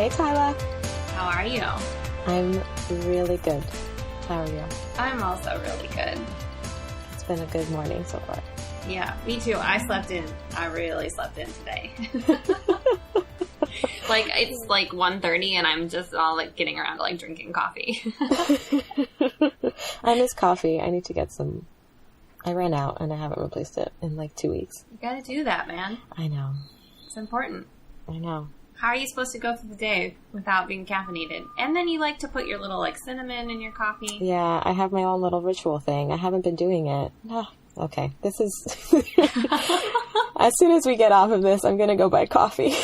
Hey, Tyla. How are you? I'm really good. How are you? I'm also really good. It's been a good morning so far. Yeah, me too. I really slept in today. It's 1:30 and I'm just all getting around to drinking coffee. I miss coffee. I need to get some. I ran out and I haven't replaced it in 2 weeks. You gotta do that, man. I know. It's important. I know. How are you supposed to go through the day without being caffeinated? And then you like to put your little cinnamon in your coffee. Yeah, I have my own little ritual thing. I haven't been doing it. Oh, okay, this is... As soon as we get off of this, I'm going to go buy coffee.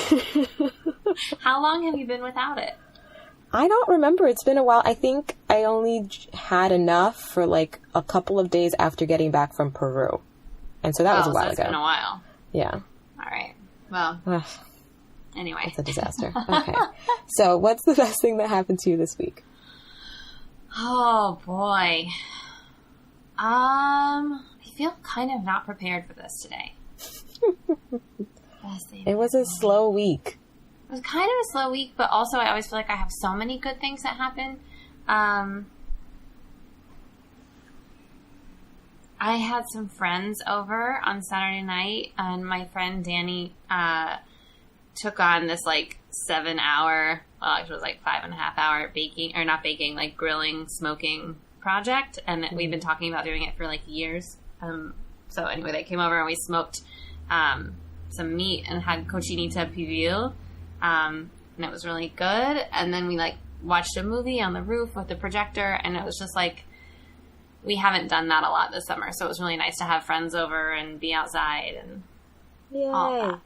How long have you been without it? I don't remember. It's been a while. I think I only had enough for a couple of days after getting back from Peru. And so that was a while ago. It's been a while. Yeah. All right. Well... Anyway. It's a disaster. Okay. So, what's the best thing that happened to you this week? Oh, boy. I feel kind of not prepared for this today. It was a slow week. It was kind of a slow week, but also I always feel like I have so many good things that happen. I had some friends over on Saturday night, and my friend Danny, took on this 7-hour, well, actually it was 5.5-hour grilling, smoking project, and we've been talking about doing it for years. So anyway, they came over and we smoked some meat and had cochinita pibil, and it was really good. And then we watched a movie on the roof with the projector, and it was just we haven't done that a lot this summer, so it was really nice to have friends over and be outside and all that.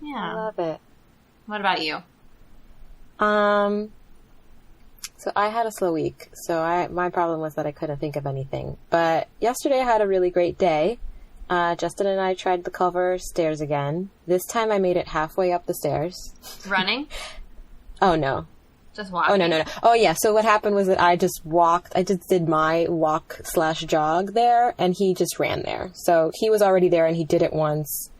Yeah, I love it. What about you? So I had a slow week. So my problem was that I couldn't think of anything. But yesterday I had a really great day. Justin and I tried the Culver stairs again. This time I made it halfway up the stairs. Running? Oh, no. Just walking? Oh, no. Oh, yeah. So what happened was that I just did my walk/jog there, and he just ran there. So he was already there, and he did it once.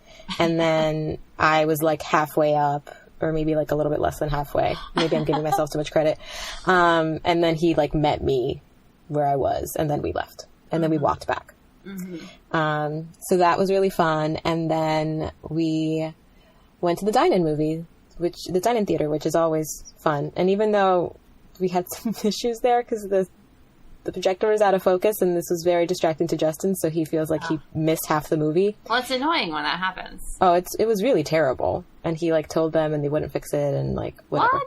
And then I was halfway up. Or maybe a little bit less than halfway. Maybe I'm giving myself too much credit. And then he met me where I was, and then we left, and then we walked back. Mm-hmm. So that was really fun. And then we went to the dine-in theater, which is always fun. And even though we had some issues there because the projector was out of focus, and this was very distracting to Justin, so he feels like he missed half the movie. Well, it's annoying when that happens. Oh, it was really terrible. And he told them, and they wouldn't fix it, and whatever.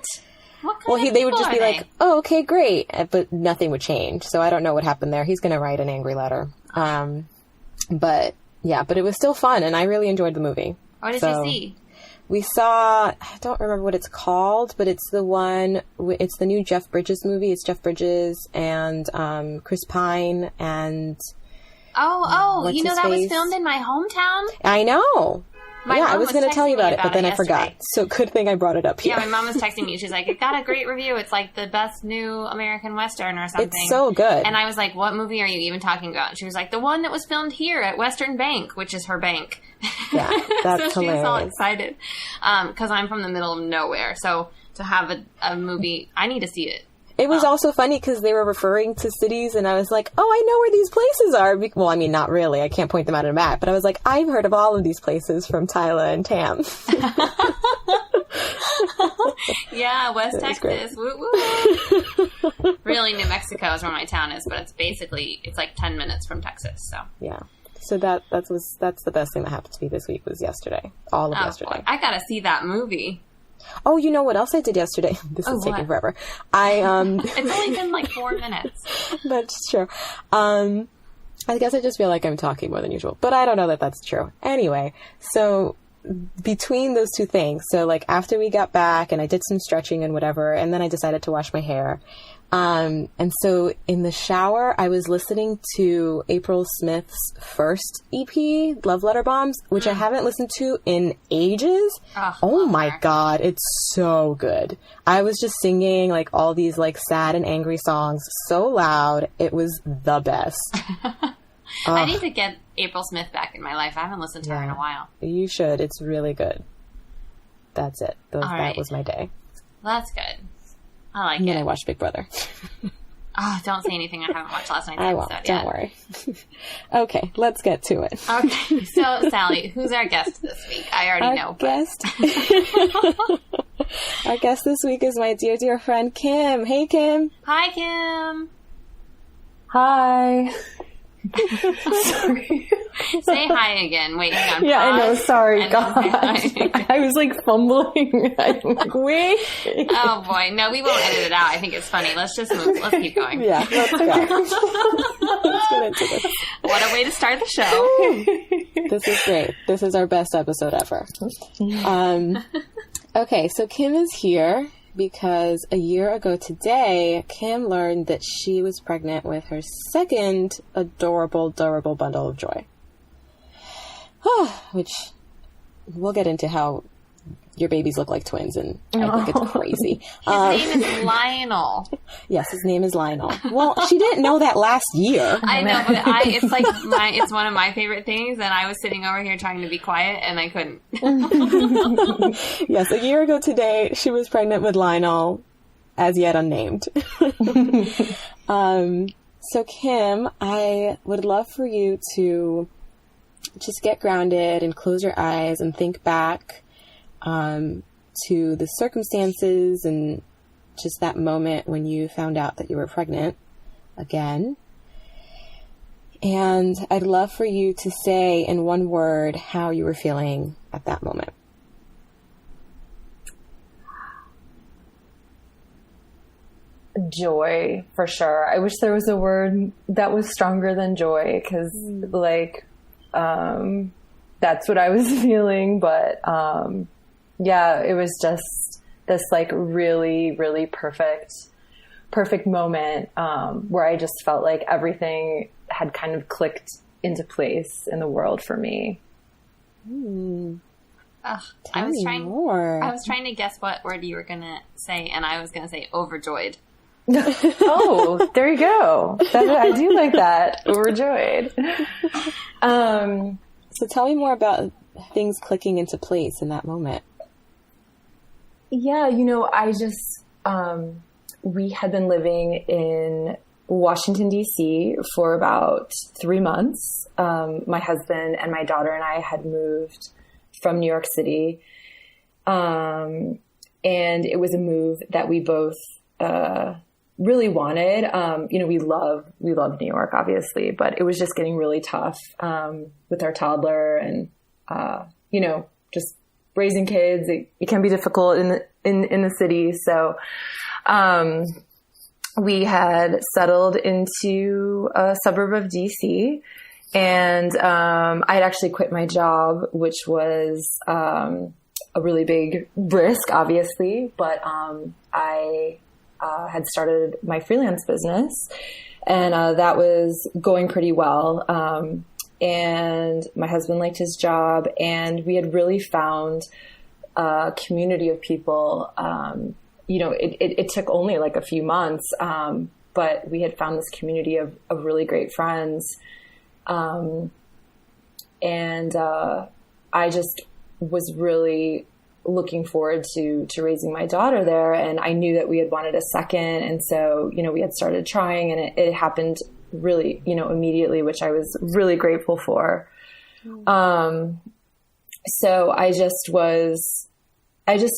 What kind of they would just be they? Oh, okay, great, but nothing would change. So I don't know what happened there. He's going to write an angry letter. But it was still fun, and I really enjoyed the movie. What did you see? We saw, I don't remember what it's called, but it's it's the new Jeff Bridges movie. It's Jeff Bridges and Chris Pine and... Oh, you know that was filmed in my hometown? I know. I was going to tell you about it, but then I yesterday. forgot. So good thing I brought it up here. Yeah, my mom was texting me. She's like, it got a great review. It's the best new American Western or something. It's so good. And I was like, what movie are you even talking about? And she was like, the one that was filmed here at Western Bank, which is her bank. Yeah, that's so hilarious. She was all excited. Because I'm from the middle of nowhere. So to have a movie, I need to see it. It was also funny because they were referring to cities, and I was like, oh, I know where these places are. Well, I mean, not really. I can't point them out on a map. But I was like, I've heard of all of these places from Tyla and Tam. Yeah, West Texas. Woo woo. Really, New Mexico is where my town is, but it's 10 minutes from Texas. So yeah. So that's the best thing that happened to me this week was yesterday. All of yesterday. Boy. I gotta see that movie. Oh, you know what else I did yesterday? This is taking forever. It's only been 4 minutes. That's true. I guess I just feel like I'm talking more than usual, but I don't know that that's true. Anyway, so between those two things, so after we got back and I did some stretching and whatever, and then I decided to wash my hair. And so in the shower, I was listening to April Smith's first EP, Love Letter Bombs, which I haven't listened to in ages. Oh my God. It's so good. I was just singing all these sad and angry songs so loud. It was the best. I need to get April Smith back in my life. I haven't listened to her in a while. You should. It's really good. That's it. That was my day. That's good. I like And it. then I watched Big Brother. Oh, don't say anything I haven't watched last night's I won't. episode Don't yet. worry. Okay, let's get to it. Okay, so Sally, who's our guest this week? I already know. Our guest this week is my dear, dear friend Kim. Hey, Kim. Hi, Kim. Hi. Sorry. Say hi again. Wait, hang on. Yeah, I know. Pause, Sorry, and then say God. hi. I was like fumbling. I'm like, wait. Oh boy, no, we won't edit it out. I think it's funny. Let's just move. Let's keep going. Yeah, let's go. Let's get into this. What a way to start the show. This is great. This is our best episode ever. Okay, so Kim is here because a year ago today, Kim learned that she was pregnant with her second adorable bundle of joy. Which we'll get into how your babies look like twins, and I think it's crazy. His name is Lionel. Yes, his name is Lionel. Well, she didn't know that last year. I know, but it's like it's one of my favorite things, and I was sitting over here trying to be quiet, and I couldn't. Yes, a year ago today, she was pregnant with Lionel, as yet unnamed. So Kim, I would love for you to just get grounded and close your eyes and think back to the circumstances and just that moment when you found out that you were pregnant again. And I'd love for you to say in one word how you were feeling at that moment. Joy, for sure. I wish there was a word that was stronger than joy, because that's what I was feeling. But yeah, it was just this like really, really perfect moment where I just felt like everything had kind of clicked into place in the world for me. Ugh, Tell me more. I was trying to guess what word you were gonna say, and I was gonna say overjoyed. Oh, there you go. I do like that. Overjoyed. So tell me more about things clicking into place in that moment. Yeah, I just, we had been living in Washington, D.C. for about 3 months. My husband and my daughter and I had moved from New York City. And it was a move that we both really wanted. We love New York, obviously, but it was just getting really tough with our toddler and, just raising kids. It can be difficult in the city. So we had settled into a suburb of DC, and I had actually quit my job, which was a really big risk, obviously, but I had started my freelance business, and that was going pretty well. And my husband liked his job, and we had really found a community of people. It took only like a few months, but we had found this community of really great friends. And I just was really looking forward to raising my daughter there. And I knew that we had wanted a second. And so, we had started trying, and it happened really, immediately, which I was really grateful for. So I just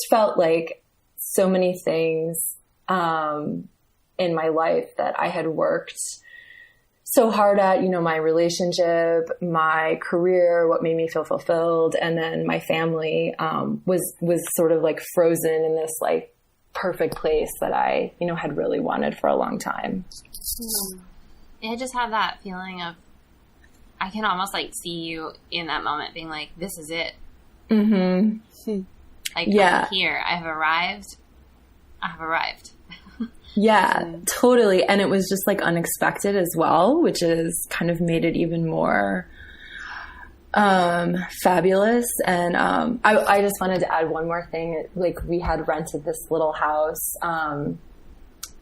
felt like so many things, in my life that I had worked so hard at, my relationship, my career, what made me feel fulfilled. And then my family, was sort of like frozen in this like perfect place that I, had really wanted for a long time. I just have that feeling of, I can almost like see you in that moment being like, this is it. Mm-hmm. Like, yeah. I'm here. I have arrived. Yeah, totally. And it was just like unexpected as well, which is kind of made it even more fabulous. And I just wanted to add one more thing. Like, we had rented this little house,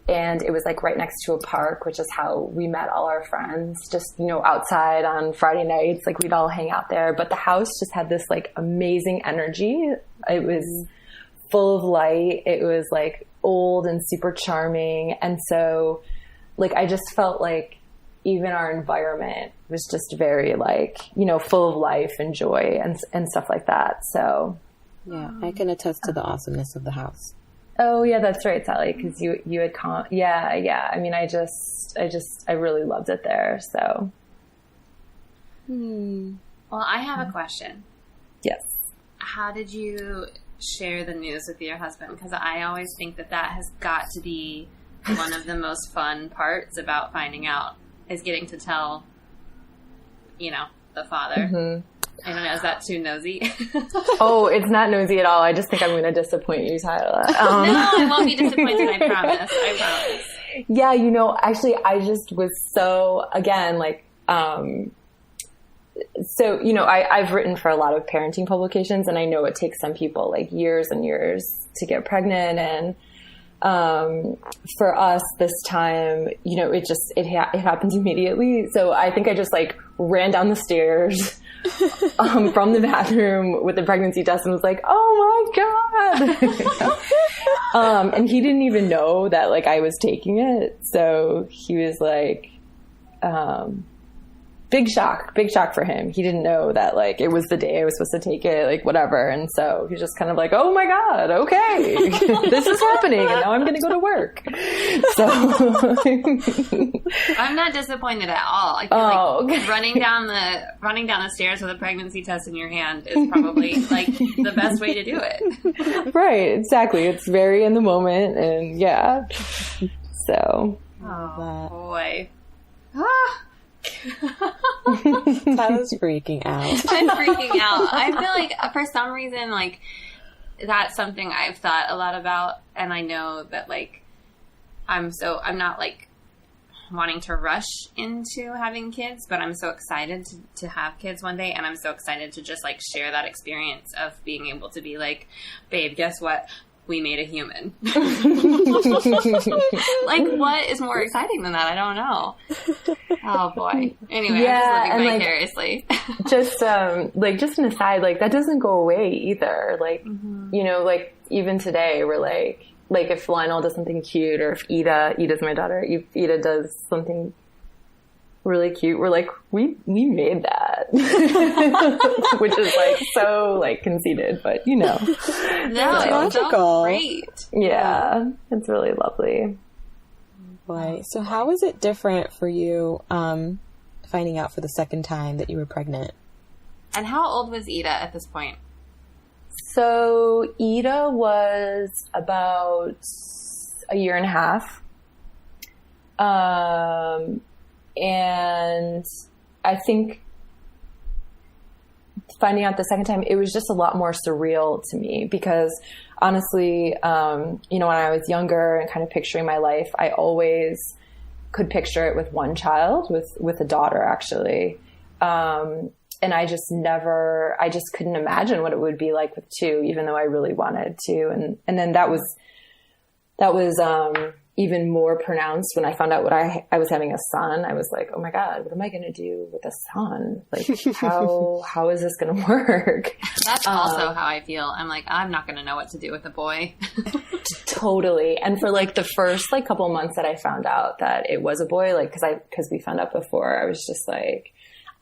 and it was like right next to a park, which is how we met all our friends, just, outside on Friday nights. Like, we'd all hang out there. But the house just had this like amazing energy. It was full of light. It was like old and super charming. And so like, I just felt like even our environment was just very like, you know, full of life and joy and stuff like that. So yeah, I can attest to the awesomeness of the house. Oh yeah, that's right, Sally. Cause you had yeah. I mean, I really loved it there. So. Well, I have a question. Yes. How did you share the news with your husband? Because I always think that has got to be one of the most fun parts about finding out, is getting to tell, you know, the father. Mm-hmm. I don't know, is that too nosy? Oh, it's not nosy at all. I just think I'm going to disappoint you, Tyler. No, I won't be disappointed, I promise. Yeah, you know, actually, I just was so, again, like, so, you know, I've written for a lot of parenting publications, and I know it takes some people like years and years to get pregnant. And for us this time, you know, it happens immediately. So I think I just like ran down the stairs from the bathroom with the pregnancy test and was like, oh my God. And he didn't even know that like I was taking it. So he was like, big shock for him. He didn't know that like it was the day I was supposed to take it, like whatever. And so he's just kind of like, oh my God, okay, this is happening, and now I'm going to go to work. So I'm not disappointed at all. I feel like running down the stairs with a pregnancy test in your hand is probably like the best way to do it. Right, exactly. It's very in the moment, and yeah. So. Oh boy. Tyler's freaking out. I'm freaking out. I feel like for some reason, like, that's something I've thought a lot about, and I know that like I'm not like wanting to rush into having kids, but I'm so excited to have kids one day, and I'm so excited to just like share that experience of being able to be like, babe, guess what? We made a human. Like, what is more exciting than that? I don't know. Oh boy. Anyway, yeah, I'm just living vicariously. Just just an aside, like that doesn't go away either. Like, you know, like even today we're like if Lionel does something cute, or if Ida's my daughter, if Ida does something really cute, we're like, we made that. Which is like so like conceited, but you know. No, it's so great. Yeah, it's really lovely. Boy, so how was it different for you finding out for the second time that you were pregnant? And how old was Ida at this point? So Ida was about a year and a half. And I think finding out the second time, it was just a lot more surreal to me because honestly, you know, when I was younger and kind of picturing my life, I always could picture it with one child, with a daughter actually. And I just couldn't imagine what it would be like with two, even though I really wanted to. And then that was even more pronounced when I found out I was having a son. I was like, oh my God, what am I going to do with a son? Like, how is this going to work? That's also how I feel. I'm like, I'm not going to know what to do with a boy. Totally. And for like the first like couple months that I found out that it was a boy, like, cause we found out before, I was just like,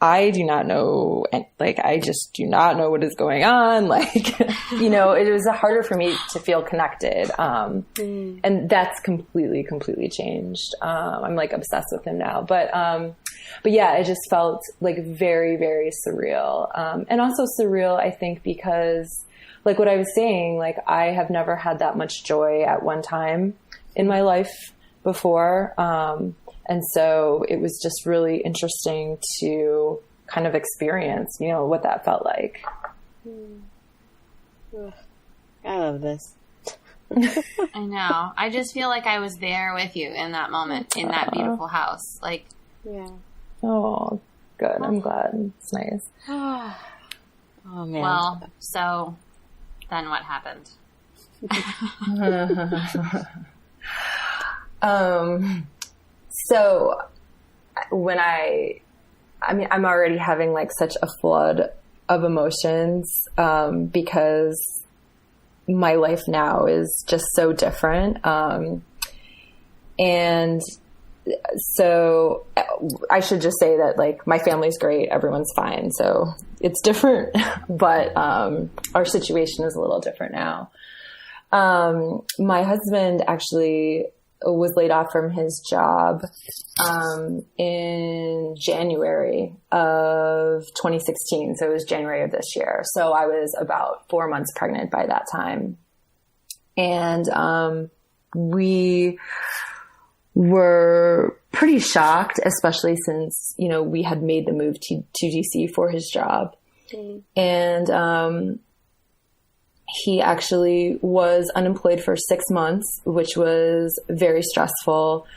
I do not know, like, I just do not know what is going on. Like, you know, it was harder for me to feel connected. And that's completely changed. I'm like obsessed with him now, but yeah, it just felt like very, very surreal. And also surreal, I think, because like what I was saying, like I have never had that much joy at one time in my life before. And so it was just really interesting to kind of experience, you know, what that felt like. I love this. I know. I just feel like I was there with you in that moment, in that beautiful house. Like, yeah. Oh, good. I'm glad. It's nice. Oh, man. Well, so then what happened? So when I'm already having like such a flood of emotions, because my life now is just so different. And so I should just say that like my family's great. Everyone's fine. So it's different, but, our situation is a little different now. My husband actually was laid off from his job, in January of 2016. So it was January of this year. So I was about 4 months pregnant by that time. And, we were pretty shocked, especially since, you know, we had made the move to DC for his job. And, he actually was unemployed for 6 months, which was very stressful,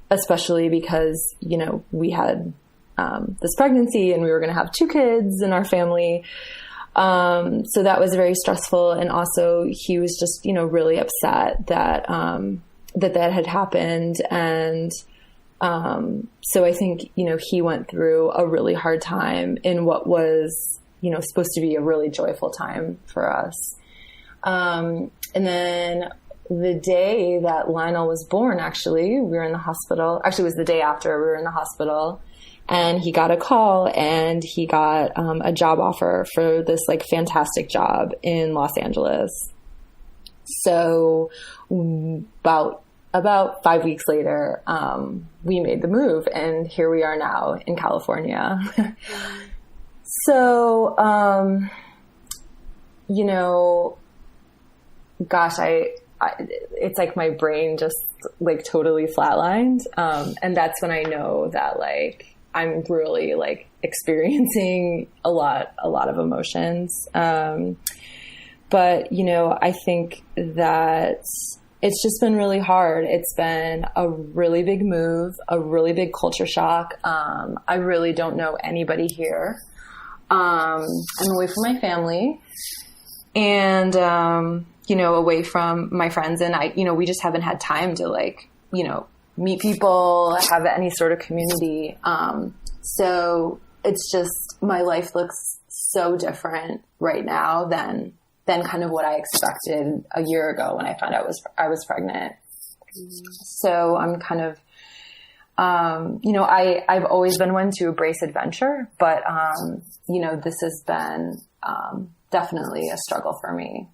especially because, you know, we had this pregnancy and we were going to have 2 kids in our family. So that was very stressful. And also he was just, you know, really upset that that had happened. And so I think, you know, he went through a really hard time in what was, you know, supposed to be a really joyful time for us. And then the day that Lionel was born, actually, we were in the hospital. Actually, it was the day after we were in the hospital, and he got a call and he got a job offer for this like fantastic job in Los Angeles. So about 5 weeks later, we made the move, and here we are now in California. So, you know, gosh, it's like my brain just like totally flatlined. And that's when I know that like I'm really like experiencing a lot of emotions. But, you know, I think that it's just been really hard. It's been a really big move, a really big culture shock. I really don't know anybody here. I'm away from my family and, you know, away from my friends, and we just haven't had time to like, you know, meet people, have any sort of community. So it's just, my life looks so different right now than kind of what I expected a year ago when I found out I was pregnant. So I'm kind of, you know, I've always been one to embrace adventure, but, you know, this has been, definitely a struggle for me.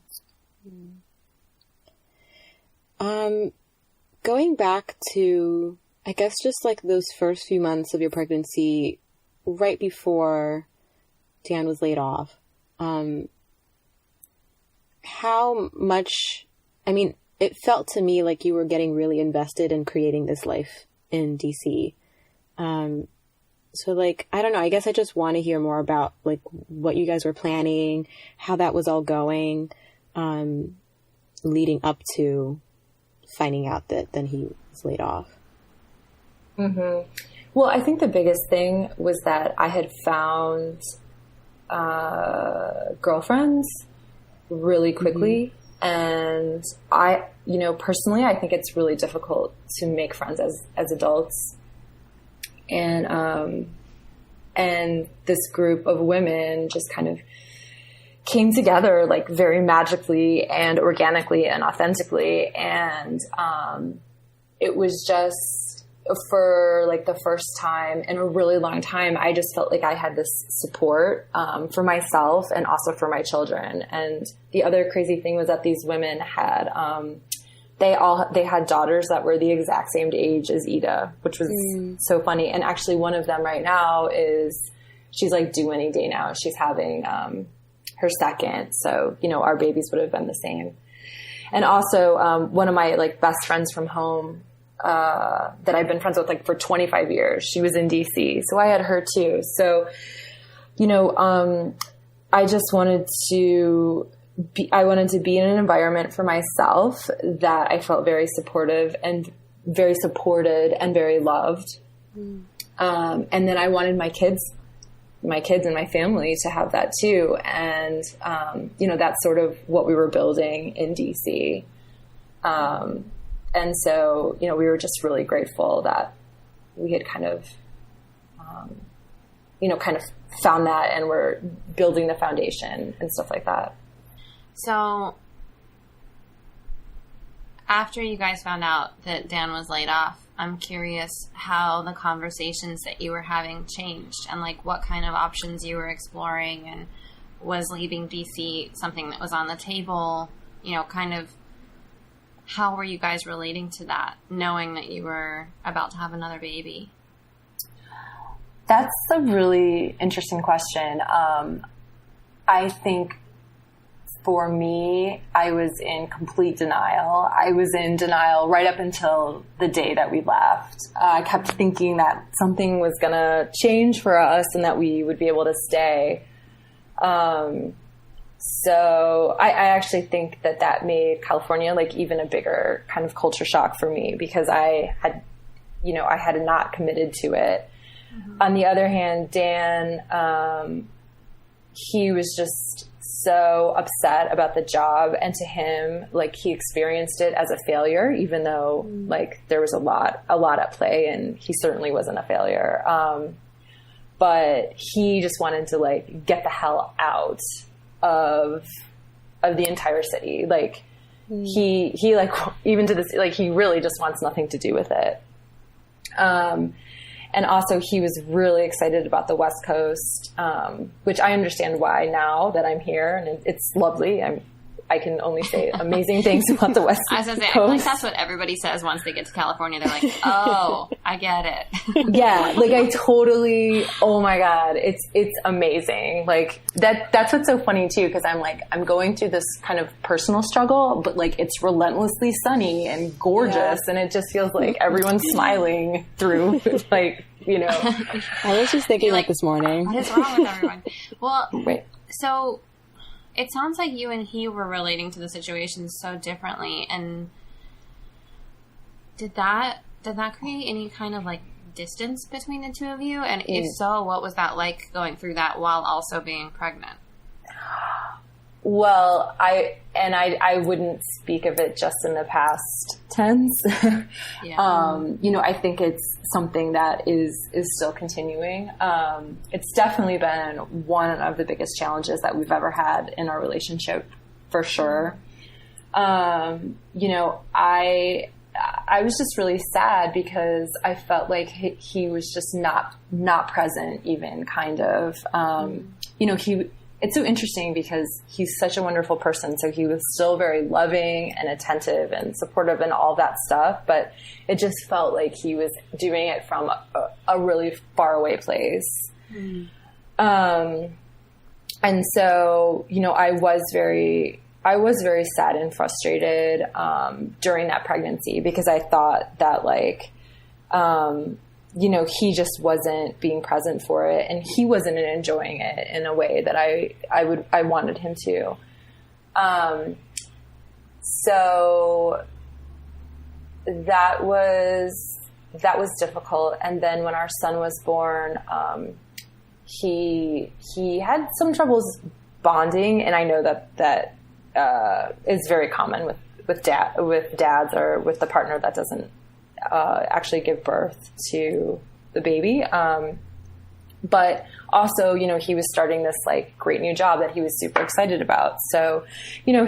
Going back to, I guess, just like those first few months of your pregnancy, right before Dan was laid off, how much, I mean, it felt to me like you were getting really invested in creating this life in DC. So like, I don't know, I guess I just want to hear more about like what you guys were planning, how that was all going, leading up to finding out that then he was laid off. Mm-hmm. Well, I think the biggest thing was that I had found, girlfriends really quickly. Mm-hmm. And I, you know, personally, I think it's really difficult to make friends as adults. And this group of women just kind of came together like very magically and organically and authentically. And, it was just for like the first time in a really long time, I just felt like I had this support, for myself and also for my children. And the other crazy thing was that these women had, they had daughters that were the exact same age as Ida, which was so funny. And actually one of them right now she's like due any day now. She's having, her second. So, you know, our babies would have been the same. And also, one of my like best friends from home, that I've been friends with like for 25 years, she was in DC. So I had her too. So, you know, I just wanted to be in an environment for myself that I felt very supportive and very supported and very loved. And then I wanted my kids and my family to have that too. And, you know, that's sort of what we were building in DC. And so, you know, we were just really grateful that we had kind of, you know, kind of found that and we're building the foundation and stuff like that. So after you guys found out that Dan was laid off, I'm curious how the conversations that you were having changed and like what kind of options you were exploring, and was leaving DC something that was on the table, you know, kind of how were you guys relating to that, knowing that you were about to have another baby? That's a really interesting question. I think for me, I was in complete denial. I was in denial right up until the day that we left. I kept thinking that something was going to change for us and that we would be able to stay. So I actually think that made California like even a bigger kind of culture shock for me, because I had not committed to it. Mm-hmm. On the other hand, Dan, he was just so upset about the job, and to him, like, he experienced it as a failure, even though like there was a lot at play, and he certainly wasn't a failure. But he just wanted to like get the hell out of the entire city. Like he like, even to this, like, he really just wants nothing to do with it. And also he was really excited about the West Coast, which I understand why now that I'm here, and it's lovely. I can only say amazing things about the West Coast. I was going to say, I feel like that's what everybody says once they get to California. They're like, oh, I get it. Yeah, like I totally, oh my God, it's amazing. Like that's what's so funny too, because I'm going through this kind of personal struggle, but like it's relentlessly sunny and gorgeous, and it just feels like everyone's smiling through, like, you know. I was just thinking like this morning. What is wrong with everyone? Well, right. So it sounds like you and he were relating to the situation so differently, and did that create any kind of like distance between the two of you? And if so, what was that like, going through that while also being pregnant? Well, I wouldn't speak of it just in the past tense. Yeah. You know, I think it's something that is still continuing. It's definitely been one of the biggest challenges that we've ever had in our relationship, for sure. You know, I was just really sad because I felt like he was just not present, even kind of. You know, it's so interesting because he's such a wonderful person. So he was still very loving and attentive and supportive and all that stuff. But it just felt like he was doing it from a really far away place. Mm. And so, you know, I was very sad and frustrated during that pregnancy, because I thought that, like, you know, he just wasn't being present for it, and he wasn't enjoying it in a way that I wanted him to. So that was difficult. And then when our son was born, he had some troubles bonding, and I know that is very common with dads or with the partner that doesn't actually give birth to the baby. But also, you know, he was starting this like great new job that he was super excited about. So, you know,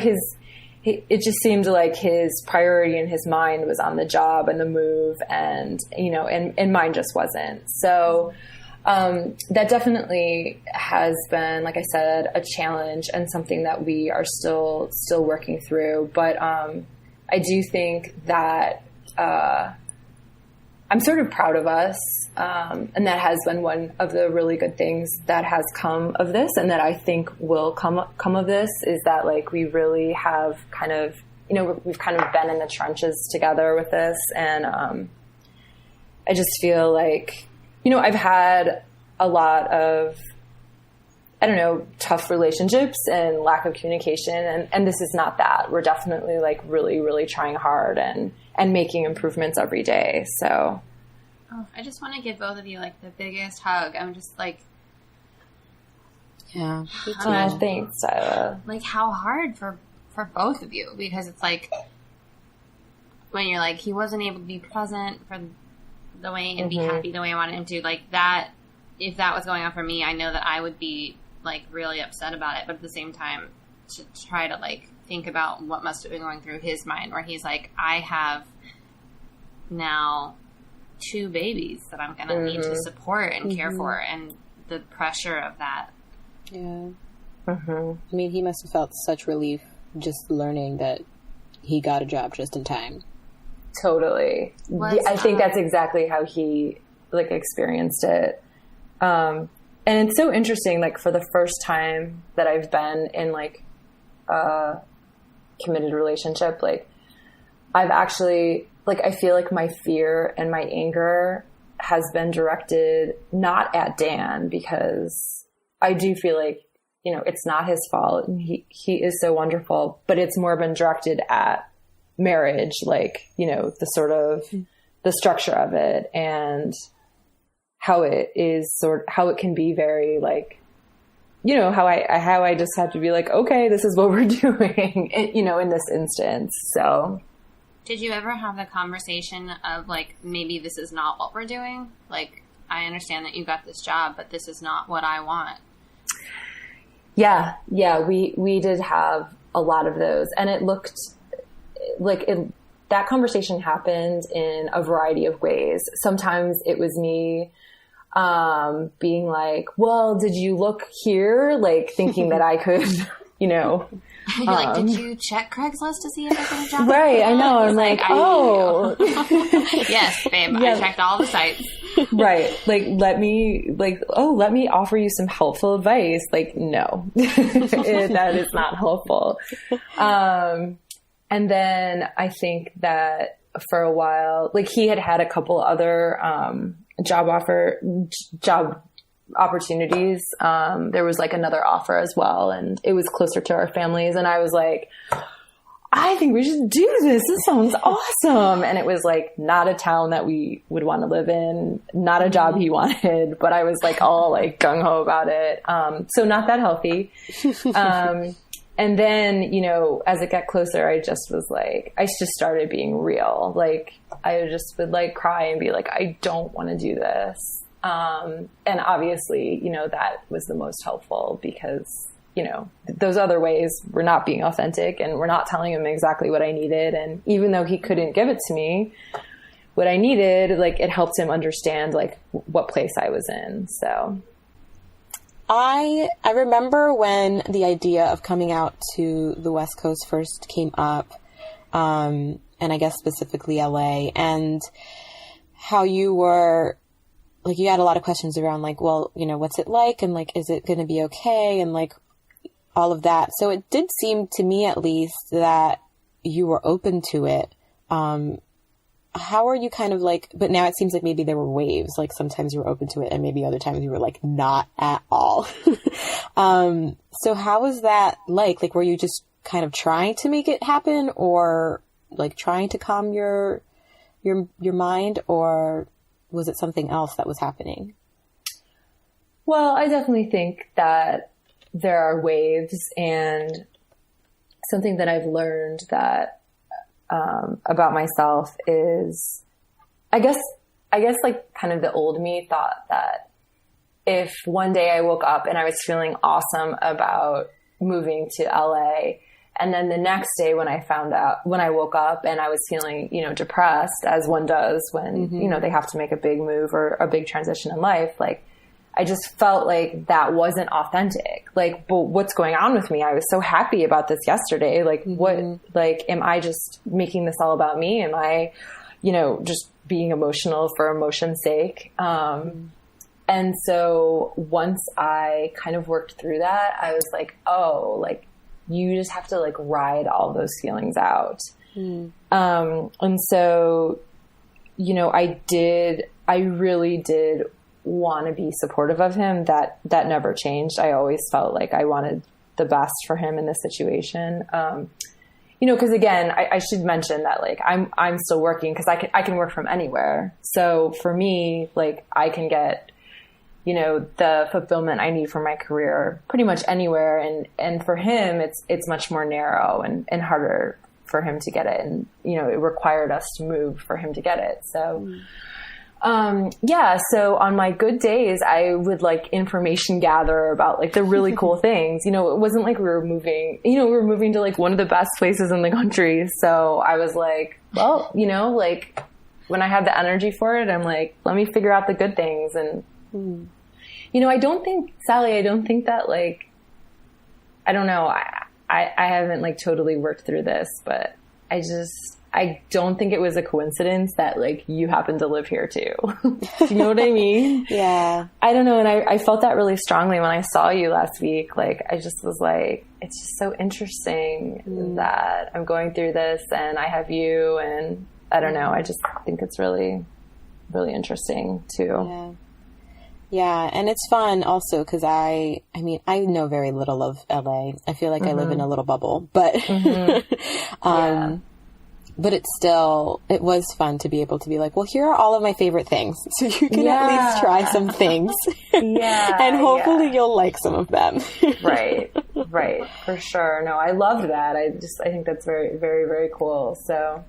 it just seemed like his priority in his mind was on the job and the move, and, you know, and mine just wasn't. So, that definitely has been, like I said, a challenge and something that we are still working through. But, I do think that, I'm sort of proud of us. And that has been one of the really good things that has come of this, and that I think will come of this, is that, like, we really have kind of, you know, we've kind of been in the trenches together with this. And, I just feel like, you know, I've had a lot of, I don't know, tough relationships and lack of communication. And this is not that. We're definitely like really, really trying hard and making improvements every day. So. Oh, I just want to give both of you like the biggest hug. I'm just like. Yeah. Thanks, Tyler. Like, how hard for both of you, because it's like when you're like, he wasn't able to be present for the way and be happy the way I wanted him to, like that. If that was going on for me, I know that I would be like really upset about it, but at the same time, to try to like think about what must have been going through his mind, where he's like, I have now 2 babies that I'm going to need to support and care for, and the pressure of that. Yeah. I mean, he must have felt such relief just learning that he got a job just in time. Totally. I think that's exactly how he like experienced it. And it's so interesting, like for the first time that I've been in like a committed relationship, like I've actually, like, I feel like my fear and my anger has been directed not at Dan, because I do feel like, you know, it's not his fault and he is so wonderful, but it's more been directed at marriage, like, you know, the sort of the structure of it and how it is how it can be very like, you know, how I just have to be like, okay, this is what we're doing, you know, in this instance. So did you ever have the conversation of like, maybe this is not what we're doing? Like, I understand that you got this job, but this is not what I want. Yeah. We did have a lot of those, and it looked like that conversation happened in a variety of ways. Sometimes it was me being like, well, did you look here? Like thinking that I could, you know, you're like, did you check Craigslist to see if I got a job? Right. I know. I'm like, oh, yes, babe. Yeah. I checked all the sites. Right. Like, let me offer you some helpful advice. Like, no, that is not helpful. And then I think that for a while, like he had a couple other, job opportunities. There was like another offer as well, and it was closer to our families. And I was like, I think we should do this. This sounds awesome. And it was like not a town that we would want to live in, not a job he wanted, but I was like all like gung ho about it. So not that healthy. And then, you know, as it got closer, I just started being real. Like I just would like cry and be like, I don't want to do this. And obviously, you know, that was the most helpful because, you know, those other ways were not being authentic and we're not telling him exactly what I needed. And even though he couldn't give it to me, what I needed, like it helped him understand like what place I was in. So I remember when the idea of coming out to the West Coast first came up, and I guess specifically LA, and how you were, like, you had a lot of questions around, like, well, you know, what's it like? And, like, is it going to be okay? And, like, all of that. So it did seem to me, at least, that you were open to it. How are you kind of like, but now it seems like maybe there were waves, like sometimes you were open to it and maybe other times you were like not at all. So how was that like? Like, were you just kind of trying to make it happen or like trying to calm your mind, or was it something else that was happening? Well, I definitely think that there are waves, and something that I've learned that about myself is, I guess like kind of the old me thought that if one day I woke up and I was feeling awesome about moving to LA, and then the next day when I woke up and I was feeling, you know, depressed, as one does when, you know, they have to make a big move or a big transition in life, like I just felt like that wasn't authentic. Like, but what's going on with me? I was so happy about this yesterday. Like, what, like, am I just making this all about me? Am I, you know, just being emotional for emotion's sake? And so once I kind of worked through that, I was like, oh, like, you just have to like ride all those feelings out. And so, you know, I really did want to be supportive of him. That never changed. I always felt like I wanted the best for him in this situation. You know, cause again, I should mention that like, I'm still working cause I can work from anywhere. So for me, like I can get, you know, the fulfillment I need for my career pretty much anywhere. And for him, it's much more narrow and harder for him to get it. And, you know, it required us to move for him to get it. So, Yeah. So on my good days, I would like information gather about like the really cool things. You know, it wasn't like we were moving to like one of the best places in the country. So I was like, well, you know, like when I had the energy for it, I'm like, let me figure out the good things. And, you know, Sally, I don't think that like, I don't know. I haven't like totally worked through this, but I don't think it was a coincidence that like you happen to live here too. Do you know what I mean? Yeah. I don't know. And I felt that really strongly when I saw you last week. Like, I just was like, it's just so interesting that I'm going through this and I have you, and I don't know. I just think it's really, really interesting too. Yeah. Yeah, and it's fun also because I mean, I know very little of LA. I feel like I live in a little bubble, but, but it was fun to be able to be like, well, here are all of my favorite things. So you can at least try some things. And hopefully you'll like some of them. Right. For sure. No, I loved that. I think that's very, very, very cool. So,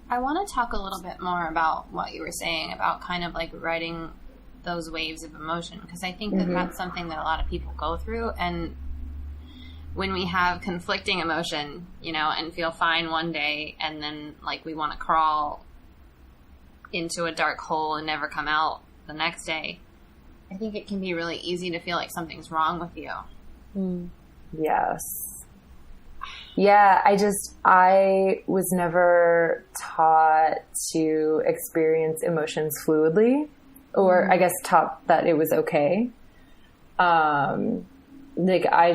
I want to talk a little bit more about what you were saying about kind of like riding those waves of emotion, because I think that that's something that a lot of people go through. And when we have conflicting emotion, you know, and feel fine one day and then like we want to crawl into a dark hole and never come out the next day, I think it can be really easy to feel like something's wrong with you. Yes. Yeah, I was never taught to experience emotions fluidly, or I guess taught that it was okay. Like I,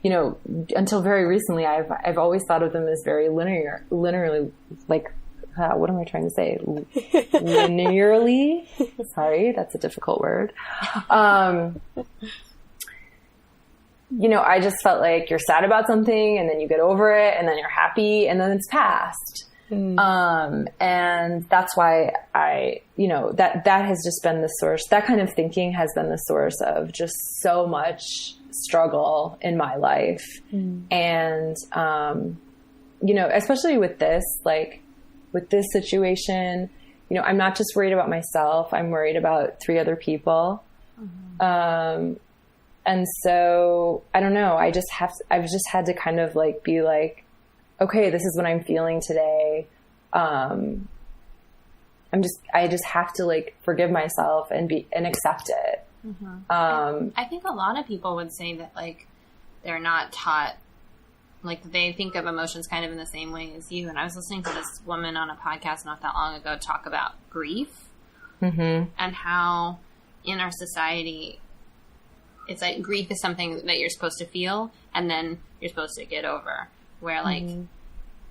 you know, until very recently, I've always thought of them as very linearly, like, what am I trying to say? Linearly? Sorry, that's a difficult word. You know, I just felt like you're sad about something and then you get over it and then you're happy and then it's past. And that's why you know, that has just been the source. That kind of thinking has been the source of just so much struggle in my life. And, you know, especially with this situation, you know, I'm not just worried about myself. I'm worried about 3 other people. And so I don't know, I've just had to kind of like be like, okay, this is what I'm feeling today. I just have to like forgive myself and accept it. I think a lot of people would say that like they're not taught, like they think of emotions kind of in the same way as you. And I was listening to this woman on a podcast not that long ago talk about grief and how in our society it's like grief is something that you're supposed to feel and then you're supposed to get over. Where like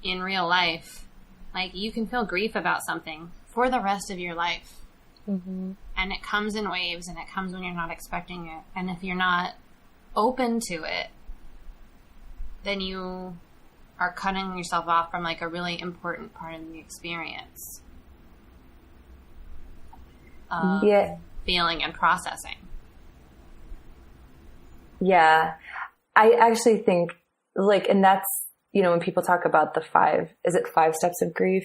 in real life, like you can feel grief about something for the rest of your life. And it comes in waves and it comes when you're not expecting it. And if you're not open to it, then you are cutting yourself off from like a really important part of the experience of feeling and processing. Yeah. I actually think like, and that's, you know, when people talk about the 5 steps of grief?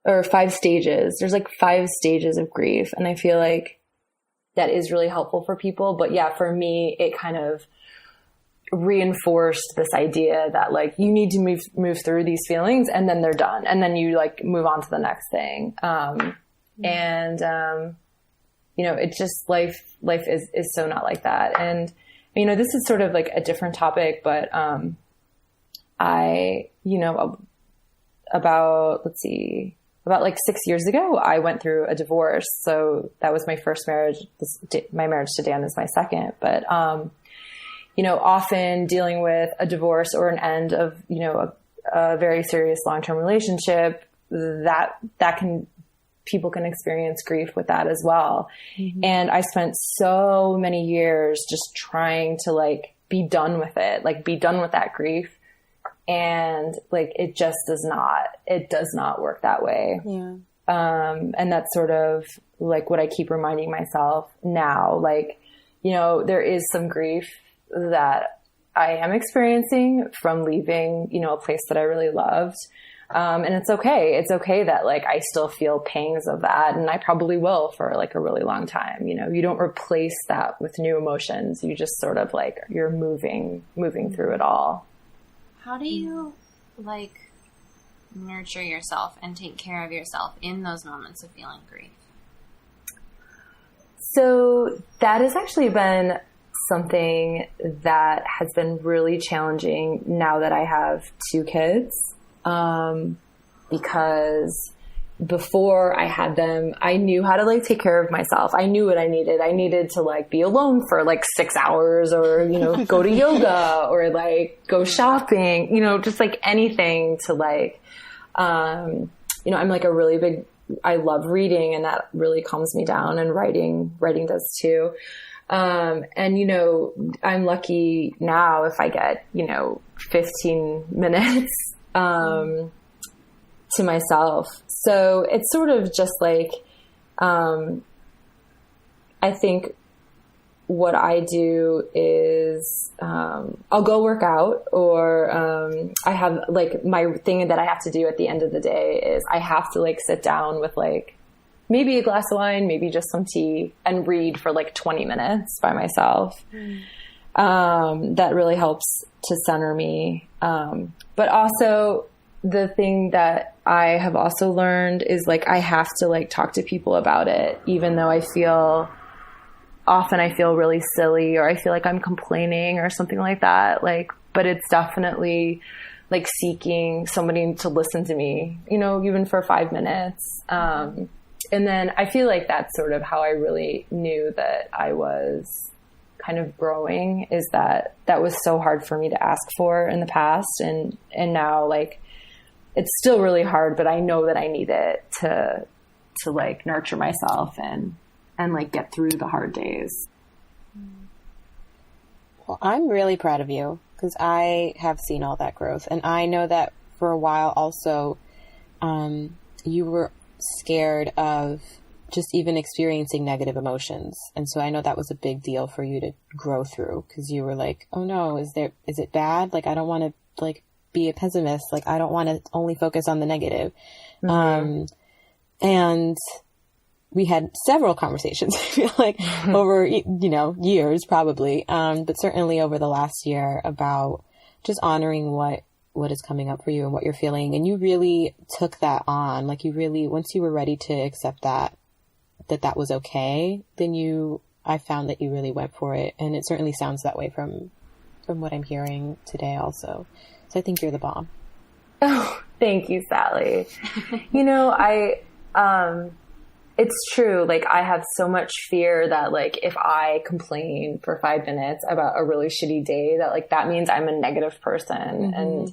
Or 5 stages. There's like 5 stages of grief. And I feel like that is really helpful for people. But yeah, for me, it kind of reinforced this idea that like, you need to move through these feelings and then they're done. And then you like move on to the next thing. You know, it's just life is so not like that. And, you know, this is sort of like a different topic, but, you know, about like 6 years ago, I went through a divorce. So that was my first marriage. My marriage to Dan is my second, but, you know, often dealing with a divorce or an end of, you know, a very serious long-term relationship, people can experience grief with that as well. And I spent so many years just trying to like be done with it, like be done with that grief. And like, it does not work that way. And that's sort of like what I keep reminding myself now, like, you know, there is some grief that I am experiencing from leaving, you know, a place that I really loved. And it's okay. It's okay that like I still feel pangs of that, and I probably will for like a really long time. You know, you don't replace that with new emotions. You just sort of like you're moving through it all. How do you like nurture yourself and take care of yourself in those moments of feeling grief? So that has actually been something that has been really challenging now that I have 2 kids. Because before I had them, I knew how to like take care of myself. I knew what I needed. I needed to like be alone for like 6 hours, or, you know, go to yoga, or like go shopping, you know, just like anything to like, you know, I'm like a really big, I love reading, and that really calms me down, and writing does too. And, you know, I'm lucky now if I get, you know, 15 minutes, to myself. So it's sort of just like, I think what I do is, I'll go work out, or, I have like my thing that I have to do at the end of the day is I have to like sit down with like maybe a glass of wine, maybe just some tea, and read for like 20 minutes by myself. That really helps to center me. But also the thing that I have also learned is like, I have to like talk to people about it, even though often I feel really silly, or I feel like I'm complaining or something like that. Like, but it's definitely like seeking somebody to listen to me, you know, even for 5 minutes. And then I feel like that's sort of how I really knew that I was kind of growing, is that was so hard for me to ask for in the past. And now like, it's still really hard, but I know that I need it to like nurture myself and like get through the hard days. Well, I'm really proud of you, because I have seen all that growth. And I know that for a while also, you were scared of just even experiencing negative emotions. And so I know that was a big deal for you to grow through, because you were like, oh no, is it bad? Like, I don't want to like be a pessimist. Like, I don't want to only focus on the negative. Mm-hmm. And we had several conversations, I feel like, over, you know, years probably. But certainly over the last year, about just honoring what is coming up for you and what you're feeling. And you really took that on. Like, you really, once you were ready to accept that was okay, then I found that you really went for it. And it certainly sounds that way from what I'm hearing today also. So I think you're the bomb. Oh, thank you, Sally. You know, it's true. Like, I have so much fear that like, if I complain for 5 minutes about a really shitty day, that like, that means I'm a negative person. Mm-hmm.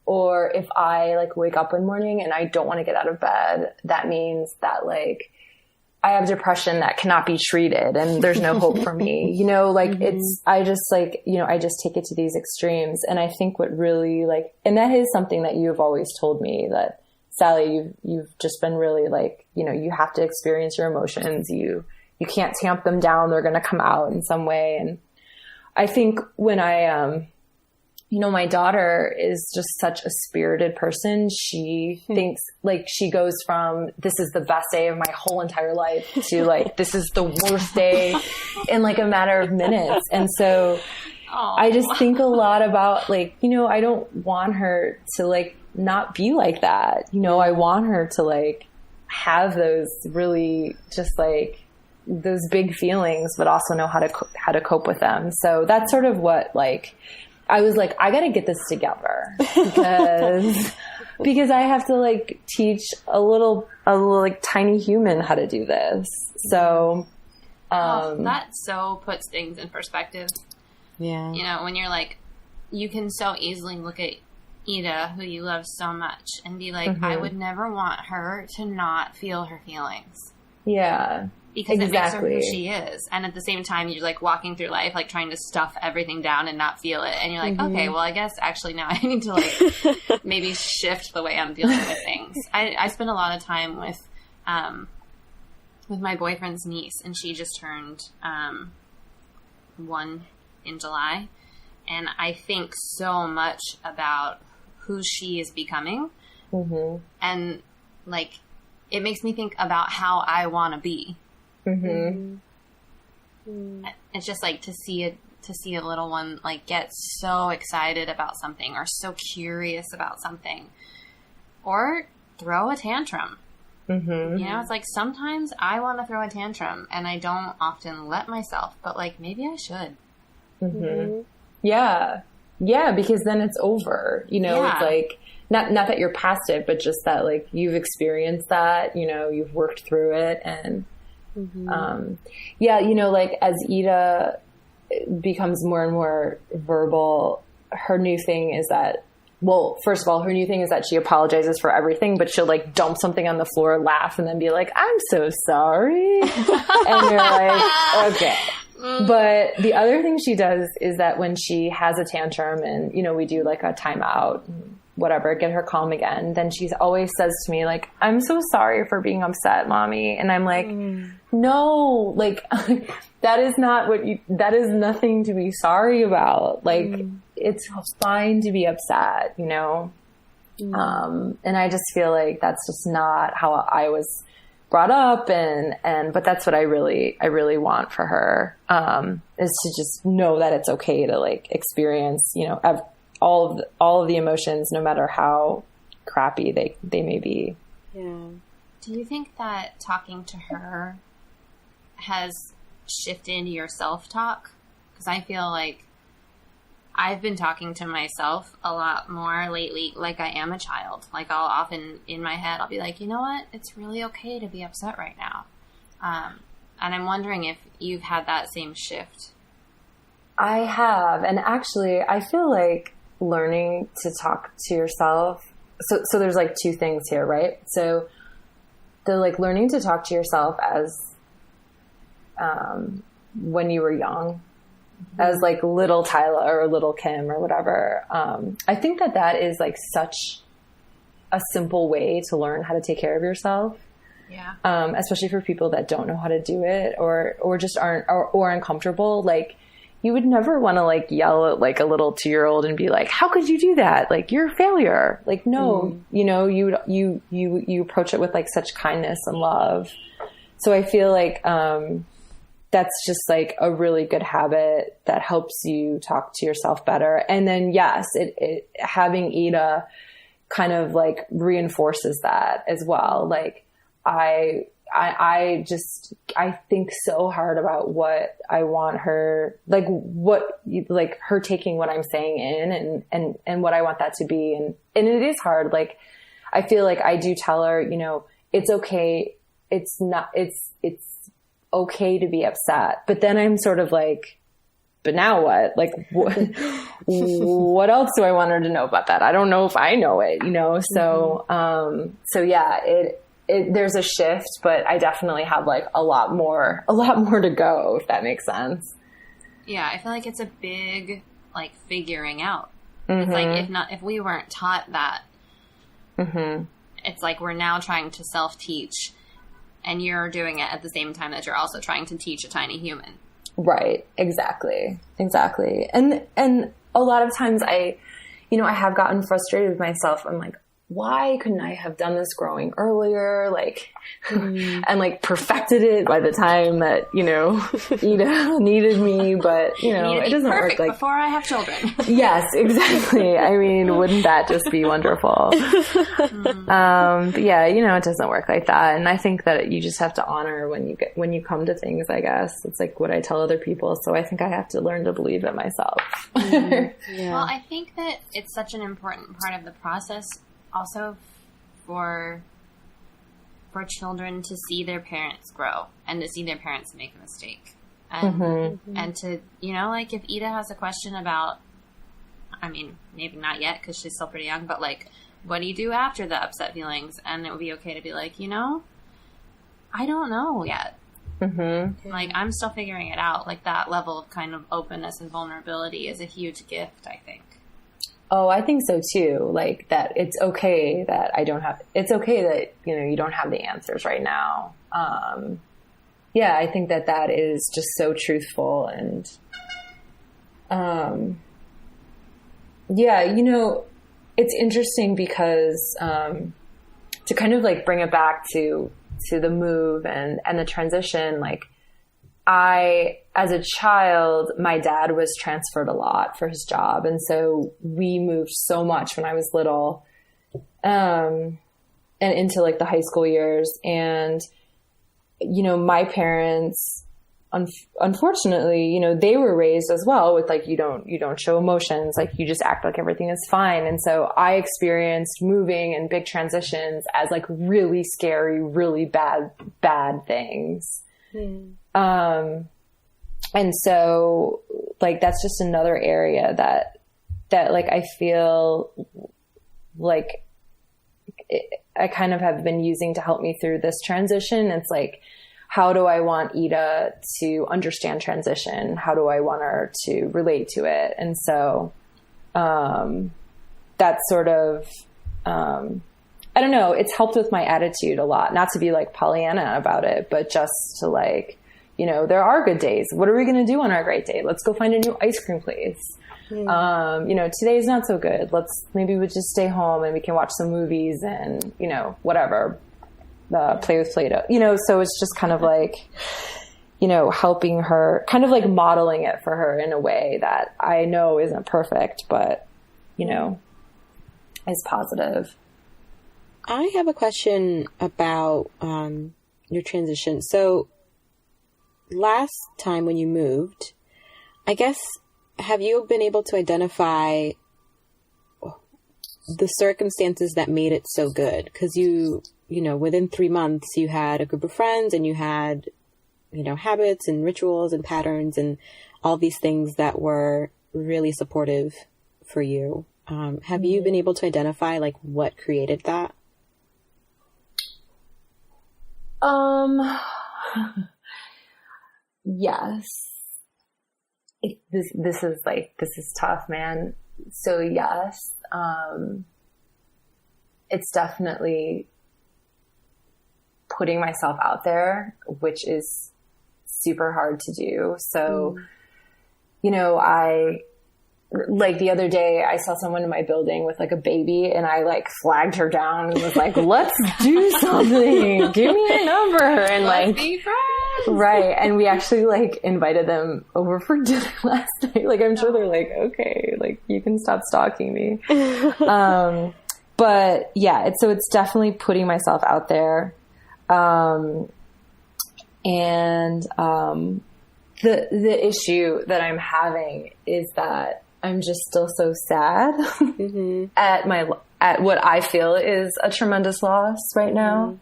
Or if I like wake up one morning and I don't want to get out of bed, that means that like, I have depression that cannot be treated and there's no hope for me, you know, like mm-hmm. I just like, you know, I just take it to these extremes. And I think what really like, and that is something that you've always told me, that Sally, you've just been really like, you know, you have to experience your emotions. You can't tamp them down. They're going to come out in some way. And I think when you know, my daughter is just such a spirited person. She thinks like she goes from this is the best day of my whole entire life to like, this is the worst day in like a matter of minutes. And so I just think a lot about like, you know, I don't want her to like not be like that. You know, I want her to like have those really just like those big feelings, but also know how to cope with them. So that's sort of what like, I was like, I got to get this together because I have to like teach a little like tiny human how to do this. So, that so puts things in perspective. Yeah. You know, when you're like, you can so easily look at Ida, who you love so much, and be like, mm-hmm. I would never want her to not feel her feelings. Yeah. Because it makes her who she is. And at the same time, you're like walking through life, like trying to stuff everything down and not feel it. And you're like, mm-hmm. okay, well, I guess actually now I need to like maybe shift the way I'm dealing with things. I spend a lot of time with my boyfriend's niece, and she just turned 1 in July. And I think so much about who she is becoming And like, it makes me think about how I want to be. It's just like to see a little one like get so excited about something or so curious about something or throw a tantrum. You know, it's like sometimes I want to throw a tantrum and I don't often let myself, but like maybe I should. Yeah. Yeah, because then it's over. You know, it's like not that you're past it, but just that like you've experienced that, you know, you've worked through it. And yeah, you know, like as Ida becomes more and more verbal, her new thing is that, well, first of all, her new thing is that she apologizes for everything, but she'll like dump something on the floor, laugh, and then be like, I'm so sorry. And you're like, okay. But the other thing she does is that when she has a tantrum and, you know, we do like a timeout, whatever, get her calm again, then she always says to me like, I'm so sorry for being upset, mommy. And I'm like, no, like that is nothing to be sorry about. Like it's fine to be upset, you know? And I just feel like that's just not how I was brought up, but that's what I really want for her, is to just know that it's okay to like experience, you know, all of the emotions, no matter how crappy they may be. Yeah. Do you think that talking to her has shifted into your self-talk? Because I feel like I've been talking to myself a lot more lately, like I am a child. Like I'll often, in my head, I'll be like, you know what? It's really okay to be upset right now. And I'm wondering if you've had that same shift. I have. And actually, I feel like learning to talk to yourself. So there's like two things here, right? So the like learning to talk to yourself as when you were young, as like little Tyler or little Kim or whatever. I think that is like such a simple way to learn how to take care of yourself. Yeah. Especially for people that don't know how to do it or just aren't or uncomfortable. Like you would never want to like yell at like a little 2-year-old and be like, how could you do that? Like you're a failure. Like, no, you know, you approach it with like such kindness and love. So I feel like, that's just like a really good habit that helps you talk to yourself better. And then yes, it having Ida kind of like reinforces that as well. Like I think so hard about what I want her, like her taking what I'm saying in and what I want that to be. And it is hard. Like, I feel like I do tell her, you know, it's okay. It's okay to be upset. But then I'm sort of like, but now what? Like, what else do I want her to know about that? I don't know if I know it, you know? So, so yeah, there's a shift, but I definitely have like a lot more to go, if that makes sense. Yeah. I feel like it's a big, like figuring out. It's like, if we weren't taught that, it's like, we're now trying to self-teach. And you're doing it at the same time that you're also trying to teach a tiny human. Right. Exactly. And a lot of times I have gotten frustrated with myself. I'm like, why couldn't I have done this growing earlier? Like, and like perfected it by the time that, you know, Ida needed me, but you know, it doesn't work like before I have children. Yes, exactly. I mean, wouldn't that just be wonderful? But yeah, you know, it doesn't work like that. And I think that you just have to honor when you come to things, I guess. It's like what I tell other people. So I think I have to learn to believe it myself. Yeah. Well, I think that it's such an important part of the process also for children to see their parents grow and to see their parents make a mistake. And and to, you know, like if Ida has a question about, I mean, maybe not yet because she's still pretty young, but like, what do you do after the upset feelings? And it would be okay to be like, you know, I don't know yet. Like, I'm still figuring it out. Like, that level of kind of openness and vulnerability is a huge gift, I think. Oh, I think so too. Like that it's okay that it's okay that, you know, you don't have the answers right now. Yeah, I think that is just so truthful. And, yeah, you know, it's interesting because, to kind of like bring it back to the move and the transition, like as a child, my dad was transferred a lot for his job. And so we moved so much when I was little, and into like the high school years. And, you know, my parents, unfortunately, you know, they were raised as well with like, you don't show emotions, like you just act like everything is fine. And so I experienced moving and big transitions as like really scary, really bad things. And so like, that's just another area that like, I feel like I kind of have been using to help me through this transition. It's like, how do I want Ida to understand transition? How do I want her to relate to it? And so, that's sort of, I don't know, it's helped with my attitude a lot, not to be like Pollyanna about it, but just to like, you know, there are good days. What are we going to do on our great day? Let's go find a new ice cream place. You know, today's not so good. Maybe we just stay home and we can watch some movies and, you know, whatever, play with Play-Doh, you know, so it's just kind of like, you know, helping her, kind of like modeling it for her in a way that I know isn't perfect, but, you know, is positive. I have a question about your transition. So last time when you moved, I guess, have you been able to identify the circumstances that made it so good? Because you know, within 3 months, you had a group of friends and you had, you know, habits and rituals and patterns and all these things that were really supportive for you. Have you been able to identify like what created that? Yes. This is tough, man. So yes, it's definitely putting myself out there, which is super hard to do. So, you know, like the other day I saw someone in my building with like a baby and I like flagged her down and was like, let's do something. Give me your number. And Let's like, be friends. Right. And we actually like invited them over for dinner last night. Like, I'm sure they're like, okay, like you can stop stalking me. But yeah, it's definitely putting myself out there. The issue that I'm having is that I'm just still so sad at what I feel is a tremendous loss right now,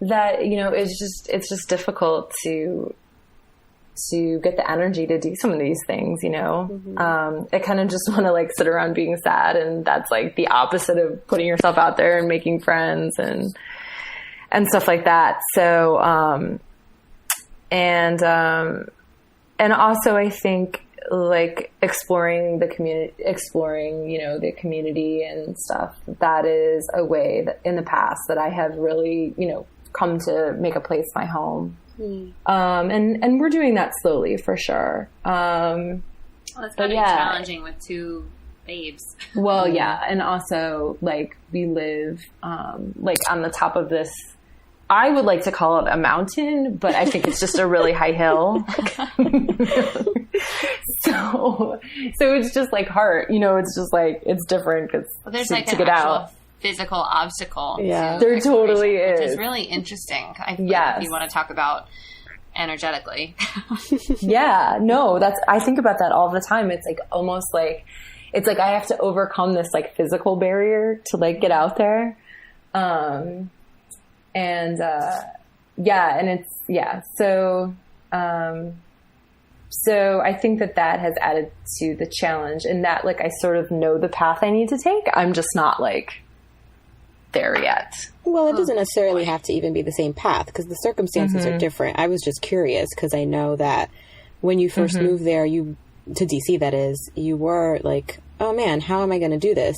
that, you know, it's just difficult to get the energy to do some of these things, you know. I kind of just want to like sit around being sad, and that's like the opposite of putting yourself out there and making friends and stuff like that. So, and also I think like exploring, you know, the community and stuff, that is a way that in the past that I have really, you know, come to make a place my home. And we're doing that slowly for sure. Well, it's gotta be challenging with 2 babes. Well, yeah. And also like we live, like on the top of this, I would like to call it a mountain, but I think it's just a really high hill. So it's just like hard, you know, it's just like, it's different because there's to, like to an get actual out. physical obstacle. Yeah. There totally is. Which is really interesting. I feel Yes. like if you want to talk about energetically. Yeah, no, I think about that all the time. It's like almost like, it's like I have to overcome this like physical barrier to like get out there. So I think that has added to the challenge, and that like I sort of know the path I need to take. I'm just not like there yet. Well, it doesn't necessarily have to even be the same path because the circumstances are different. I was just curious because I know that when you first moved there, to DC, that is, you were like, oh man, how am I going to do this?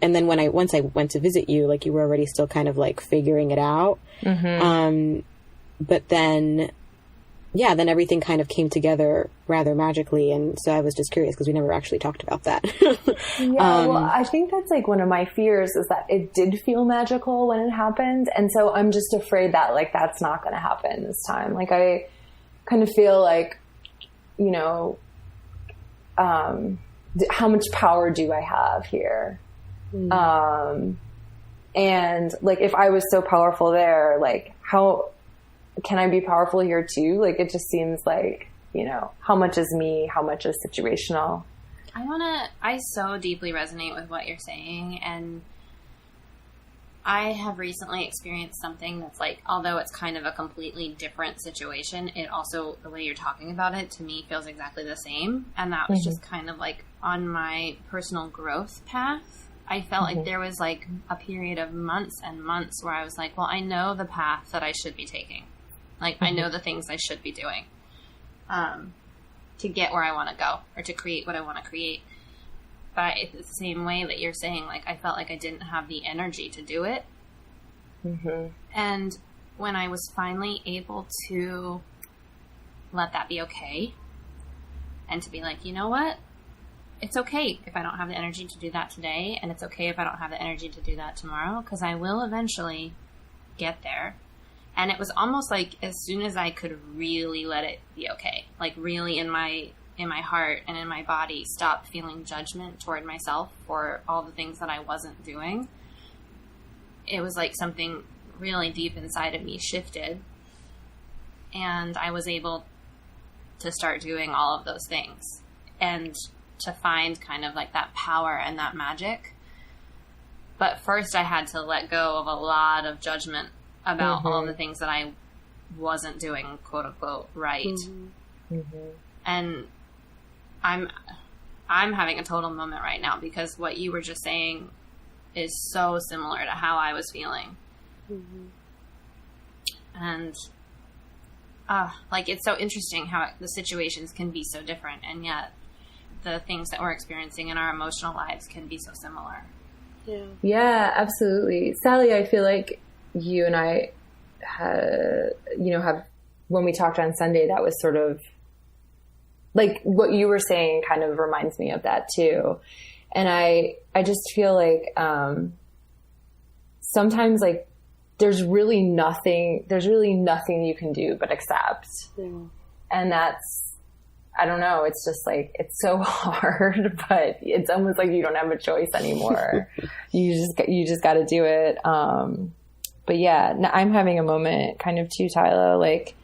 And then once I went to visit you, like you were already still kind of like figuring it out. But then then everything kind of came together rather magically. And so I was just curious because we never actually talked about that. Well, I think that's like one of my fears is that it did feel magical when it happened. And so I'm just afraid that like that's not going to happen this time. Like I kind of feel like, you know, how much power do I have here? And like, if I was so powerful there, like how can I be powerful here too? Like, it just seems like, you know, how much is me? How much is situational? I so deeply resonate with what you're saying. And I have recently experienced something that's like, although it's kind of a completely different situation, it also, the way you're talking about it to me feels exactly the same. And that was just kind of like on my personal growth path. I felt like there was like a period of months and months where I was like, well, I know the path that I should be taking. Like, I know the things I should be doing to get where I want to go or to create what I want to create. But it's the same way that you're saying, like, I felt like I didn't have the energy to do it. And when I was finally able to let that be okay and to be like, you know what? It's okay if I don't have the energy to do that today, and it's okay if I don't have the energy to do that tomorrow, because I will eventually get there. And it was almost like as soon as I could really let it be okay, like really in my heart and in my body, stop feeling judgment toward myself for all the things that I wasn't doing, it was like something really deep inside of me shifted, and I was able to start doing all of those things and to find kind of like that power and that magic. But first I had to let go of a lot of judgment about all the things that I wasn't doing, quote unquote, right. And I'm having a total moment right now because what you were just saying is so similar to how I was feeling. And like, it's so interesting how the situations can be so different, and yet the things that we're experiencing in our emotional lives can be so similar. Yeah, absolutely. Sally, I feel like you and I have, when we talked on Sunday, that was sort of like what you were saying kind of reminds me of that too. And I just feel like, sometimes like there's really nothing you can do but accept. And that's, I don't know. It's just like, it's so hard, but it's almost like you don't have a choice anymore. You just got to do it. But yeah, I'm having a moment kind of too, Tyler, like,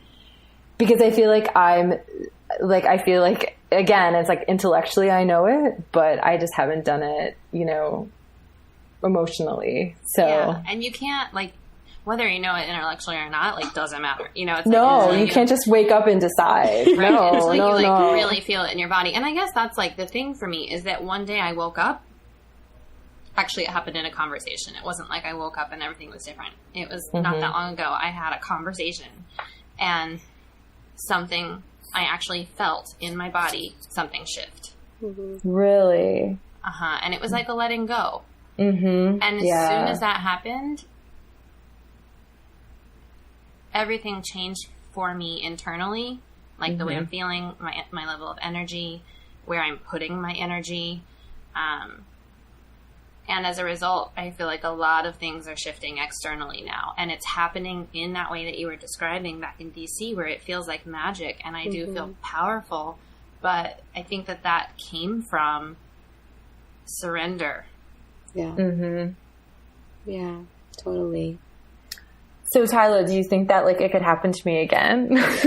because I feel like again, it's like intellectually I know it, but I just haven't done it, emotionally. So, yeah. And you can't, like, whether you know it intellectually or not, like, doesn't matter. It's no, like, you can't just wake up and decide. Right? No, it's like no, you no. really feel it in your body. And I guess that's like the thing for me is that one day I woke up. Actually, it happened in a conversation. It wasn't like I woke up and everything was different. It was not that long ago. I had a conversation and something I actually felt in my body, something shift. Really? And it was like a letting go. And as soon as that happened, everything changed for me internally, like the way I'm feeling, my level of energy, where I'm putting my energy. And as a result, I feel like a lot of things are shifting externally now. And it's happening in that way that you were describing back in DC, where it feels like magic. And I do feel powerful. But I think that came from surrender. Yeah. Yeah, totally. So, Tyler, do you think that, like, it could happen to me again? Yes,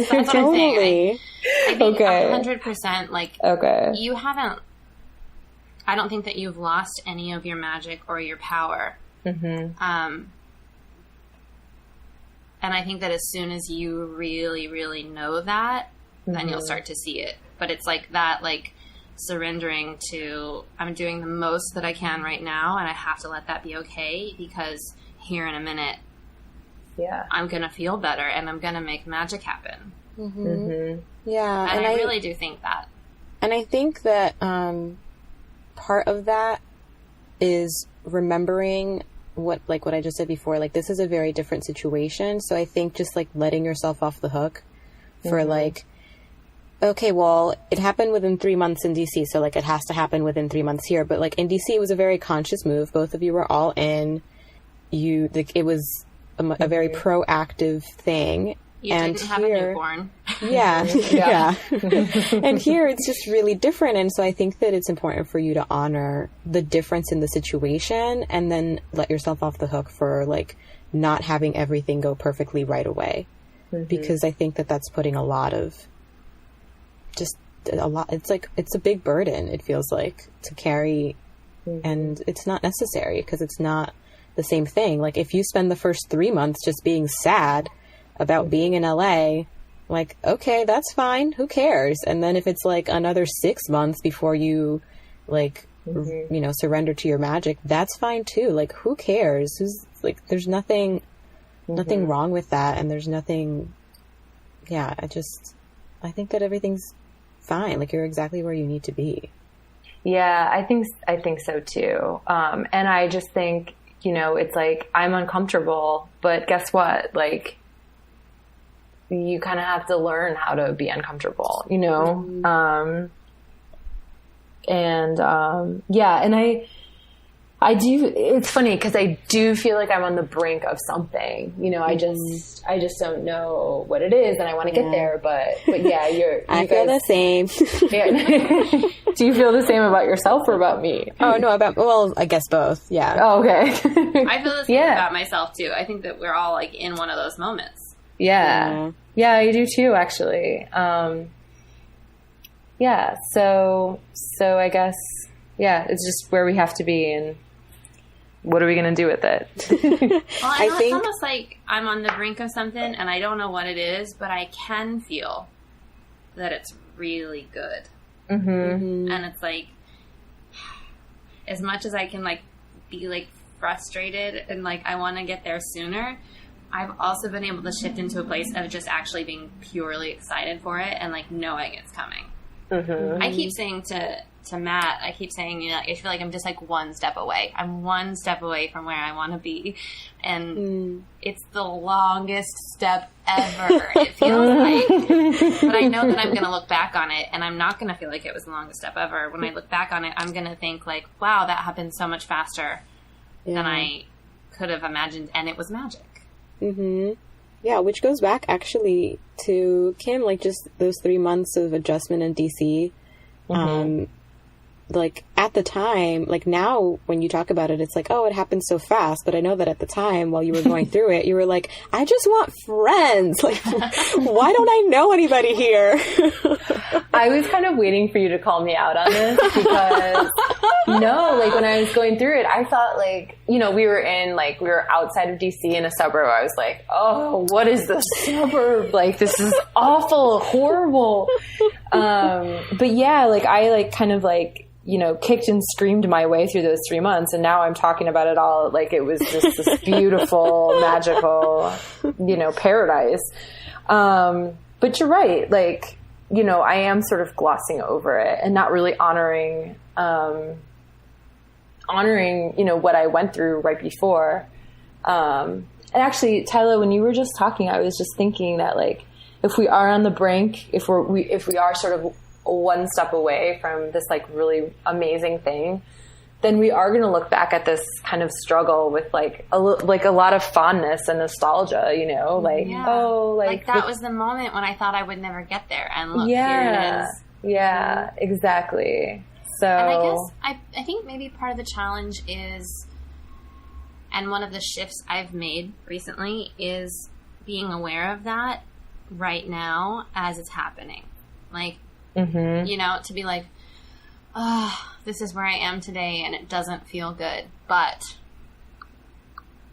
that's what I'm saying. I think okay. 100%, like, you haven't, I don't think that you've lost any of your magic or your power. And I think that as soon as you really, really know that, then you'll start to see it. But it's like that, like, surrendering to, I'm doing the most that I can right now, and I have to let that be okay, because here in a minute, I'm going to feel better, and I'm going to make magic happen. Yeah. And I really do think that. And I think that part of that is remembering what I just said before, like, this is a very different situation. So I think just, like, letting yourself off the hook for like, okay, well, it happened within 3 months in DC, so like it has to happen within 3 months here. But like in DC, it was a very conscious move. Both of you were all in. It was a very proactive thing. You didn't have a newborn. Yeah. Yeah. And here it's just really different. And so I think that it's important for you to honor the difference in the situation and then let yourself off the hook for like not having everything go perfectly right away. Because I think that that's putting a lot. It's like, it's a big burden, it feels like, to carry. And it's not necessary because it's not the same thing. Like if you spend the first 3 months just being sad about being in LA, like, okay, that's fine. Who cares? And then if it's like another 6 months before you like, surrender to your magic, that's fine too. Like, who cares? There's nothing wrong with that. And there's nothing, I think that everything's fine. Like you're exactly where you need to be. Yeah, I think so too. And I just think, it's like, I'm uncomfortable, but guess what? Like, you kind of have to learn how to be uncomfortable, and I do, it's funny because I do feel like I'm on the brink of something, I just don't know what it is and I want to get there, but yeah, I feel the same. Yeah. Do you feel the same about yourself or about me? Oh, no, I guess both. Yeah. Oh, okay. I feel the same about myself too. I think that we're all like in one of those moments. Yeah. Yeah, I do too, actually. Yeah. So I guess, it's just where we have to be and what are we going to do with it? Well, I know it's almost like I'm on the brink of something and I don't know what it is, but I can feel that it's really good. And it's like, as much as I can like be like frustrated and like I want to get there sooner, I've also been able to shift into a place of just actually being purely excited for it and like knowing it's coming. I keep saying to Matt, I feel like I'm just like one step away. I'm one step away from where I want to be. And it's the longest step ever, it feels like. But I know that I'm going to look back on it and I'm not going to feel like it was the longest step ever. When I look back on it, I'm going to think like, wow, that happened so much faster than I could have imagined. And it was magic. Yeah, which goes back actually to Kim, like just those 3 months of adjustment in DC. Like at the time, like now when you talk about it, it's like, oh, it happened so fast. But I know that at the time while you were going through it, you were like, I just want friends. Like, why don't I know anybody here? I was kind of waiting for you to call me out on this because like when I was going through it, I thought like, we were outside of DC in a suburb. I was like, oh, what is this suburb? Like, this is awful, horrible. But yeah, like I like kind of like, kicked and screamed my way through those 3 months. And now I'm talking about it all like it was just this beautiful, magical, paradise. But you're right. Like, I am sort of glossing over it and not really honoring, what I went through right before. And actually, Tyler, when you were just talking, I was just thinking that like, if we are on the brink, if we are sort of one step away from this like really amazing thing, then we are going to look back at this kind of struggle with like a lot of fondness and nostalgia, like that was the moment when I thought I would never get there, and look, here it is. Yeah, exactly. So, and I guess I think maybe part of the challenge is, and one of the shifts I've made recently is being aware of that right now as it's happening, like. To be like, oh, this is where I am today and it doesn't feel good, but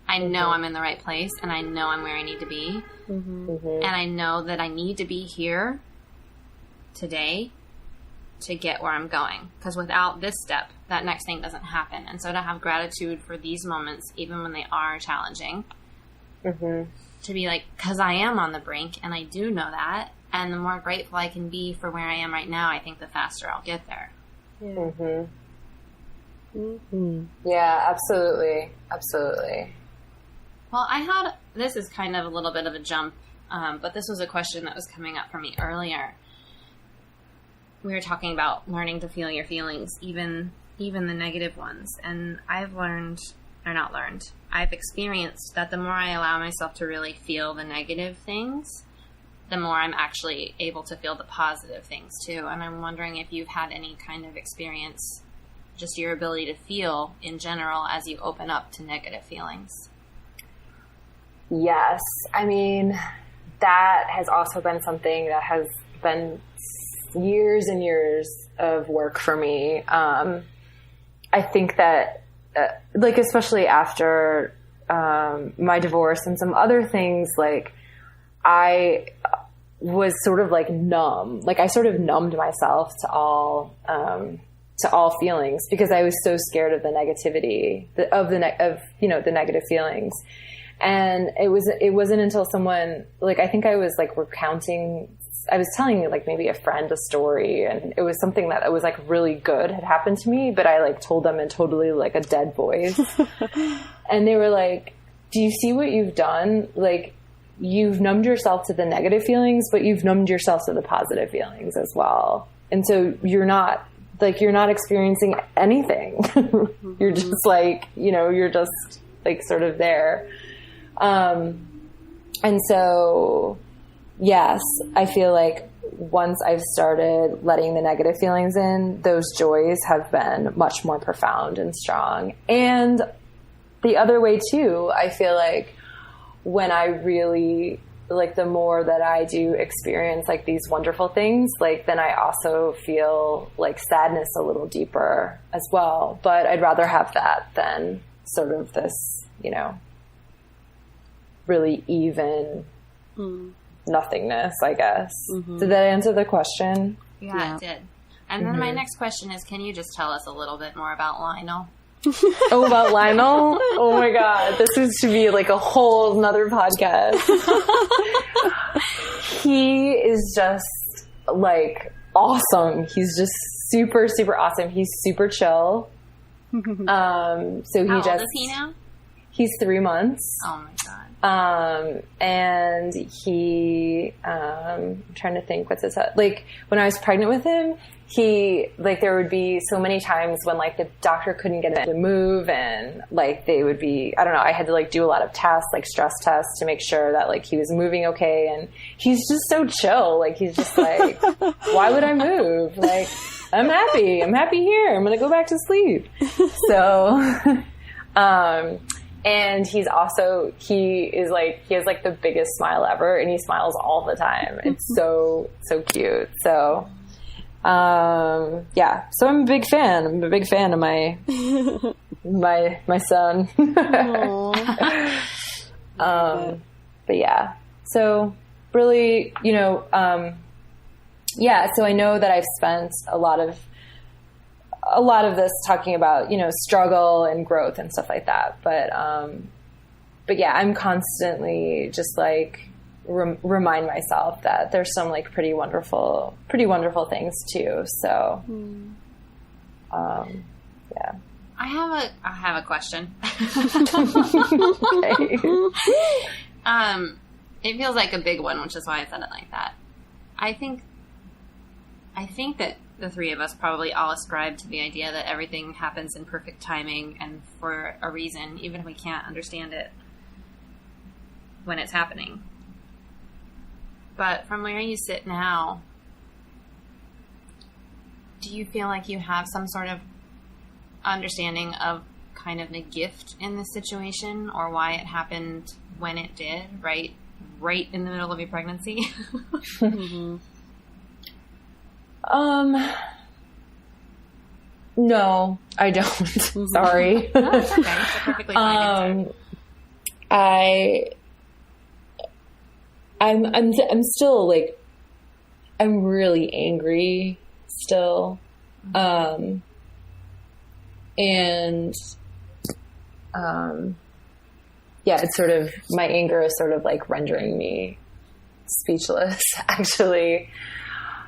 I know I'm in the right place and I know I'm where I need to be. And I know that I need to be here today to get where I'm going. Because without this step, that next thing doesn't happen. And so to have gratitude for these moments, even when they are challenging, to be like, because I am on the brink and I do know that. And the more grateful I can be for where I am right now, I think the faster I'll get there. Yeah, absolutely. Absolutely. Well, this is kind of a little bit of a jump but this was a question that was coming up for me earlier. We were talking about learning to feel your feelings, even the negative ones. And I've experienced that the more I allow myself to really feel the negative things, the more I'm actually able to feel the positive things too. And I'm wondering if you've had any kind of experience, just your ability to feel in general as you open up to negative feelings. Yes. I mean, that has also been something that has been years and years of work for me. I think that, like, especially after my divorce and some other things, like, I was sort of like numb. Like, I sort of numbed myself to all feelings because I was so scared of the negativity of the negative feelings. And it wasn't until someone, like, I think I was like I was telling like maybe a friend a story, and it was something that was like really good had happened to me, but I like told them in totally like a dead voice. And they were like, do you see what you've done? Like, you've numbed yourself to the negative feelings, but you've numbed yourself to the positive feelings as well. And so you're not experiencing anything. You're just like, you're just like sort of there. And so, yes, I feel like once I've started letting the negative feelings in, those joys have been much more profound and strong. And the other way too, I feel like when I really, like, the more that I do experience like these wonderful things, like, then I also feel like sadness a little deeper as well. But I'd rather have that than sort of this, really even nothingness, I guess. Mm-hmm. Did that answer the question? Yeah, it did. And then my next question is, can you just tell us a little bit more about Lionel? Oh, about Lionel? Oh my God. This should be like a whole nother podcast. He is just like awesome. He's just super, super awesome. He's super chill. So he How old is he now? He's 3 months. Oh my God. And he, I'm trying to think like when I was pregnant with him, there would be so many times when like the doctor couldn't get him to move, and like they would be, I don't know, I had to like do a lot of tests, like stress tests, to make sure that like he was moving okay. And he's just so chill. Like, he's just like, why would I move? Like, I'm happy here. I'm going to go back to sleep. So, and he has like the biggest smile ever, and he smiles all the time. It's so, so cute. So, yeah, so I'm a big fan. I'm a big fan of my son. But yeah, so really, yeah, so I know that I've spent a lot of this talking about, struggle and growth and stuff like that. But yeah, I'm constantly just like remind myself that there's some like pretty wonderful things too. So, yeah. I have a question. It feels like a big one, which is why I said it like that. I think that the three of us probably all ascribe to the idea that everything happens in perfect timing and for a reason, even if we can't understand it when it's happening. But from where you sit now, do you feel like you have some sort of understanding of kind of the gift in this situation, or why it happened when it did, right in the middle of your pregnancy? Mm-hmm. No, I don't. Mm-hmm. Sorry. No, it's okay. It's a perfectly fine answer. I'm still like, I'm really angry still. And, yeah, it's sort of, my anger is sort of like rendering me speechless, actually,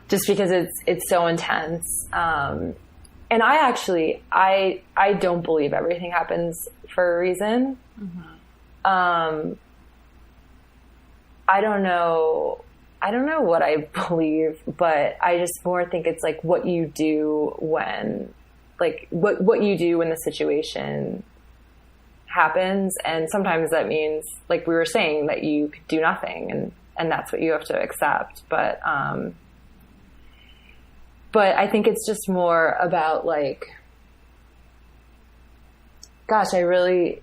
just because it's so intense. And I don't believe everything happens for a reason. Mm-hmm. I don't know what I believe, but I just more think it's like what you do when, like what you do when the situation happens. And sometimes that means, like we were saying, that you could do nothing, and that's what you have to accept. But I think it's just more about like, gosh, I really,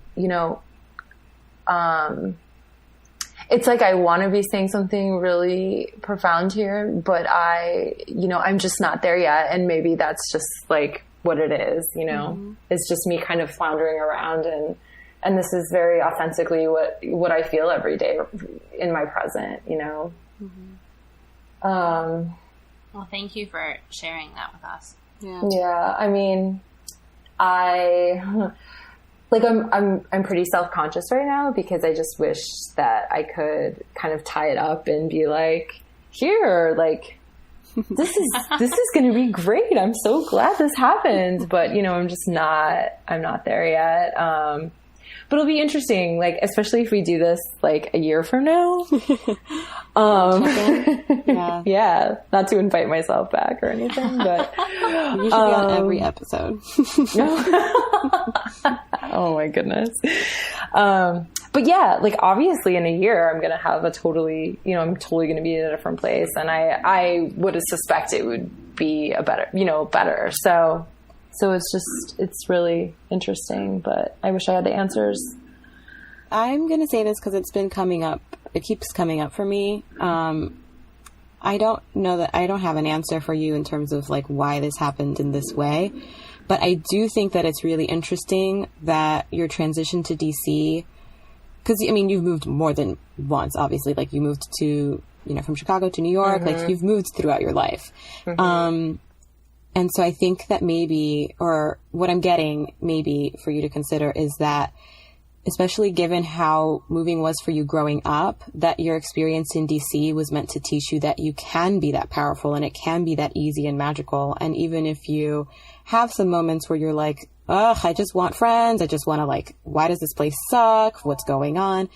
it's like I want to be saying something really profound here, but I'm just not there yet. And maybe that's just like what it is, mm-hmm. It's just me kind of floundering around, and this is very authentically what I feel every day in my present, Mm-hmm. Well, thank you for sharing that with us. Yeah. I mean, I'm pretty self-conscious right now because I just wish that I could kind of tie it up and be like, here, like, this is going to be great. I'm so glad this happened. But, I'm not there yet. But it'll be interesting, like, especially if we do this like a year from now. Yeah, not to invite myself back or anything, but you should be on every episode. Oh my goodness. But yeah, like obviously in a year I'm going to have I'm totally going to be in a different place, and I would suspect it would be better. So it's really interesting, but I wish I had the answers. I'm going to say this because it's been coming up. It keeps coming up for me. I don't know that I don't have an answer for you in terms of like why this happened in this way, but I do think that it's really interesting that your transition to DC, because you've moved more than once, obviously, like you moved to, from Chicago to New York, mm-hmm. like you've moved throughout your life. Mm-hmm. And so I think that maybe, or what I'm getting maybe for you to consider is that, especially given how moving was for you growing up, that your experience in DC was meant to teach you that you can be that powerful and it can be that easy and magical. And even if you have some moments where you're like, ugh, I just want friends. I just want to like, why does this place suck? What's going on?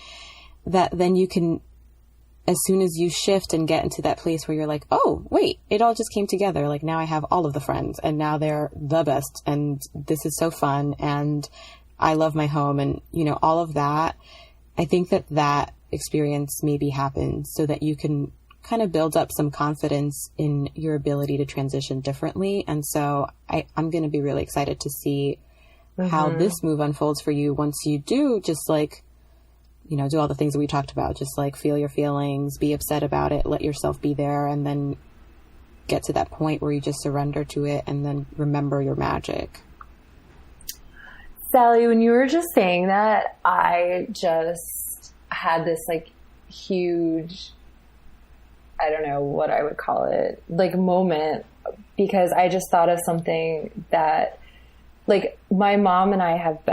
That then you can, as soon as you shift and get into that place where you're like, oh, wait, it all just came together. Like now I have all of the friends and now they're the best. And this is so fun. And I love my home and, all of that. I think that experience maybe happens so that you can kind of build up some confidence in your ability to transition differently. And so I'm going to be really excited to see mm-hmm. how this move unfolds for you once you do just like, do all the things that we talked about, just like feel your feelings, be upset about it, let yourself be there, and then get to that point where you just surrender to it and then remember your magic. Sally, when you were just saying that, I just had this like huge, I don't know what I would call it, like moment, because I just thought of something that like my mom and I have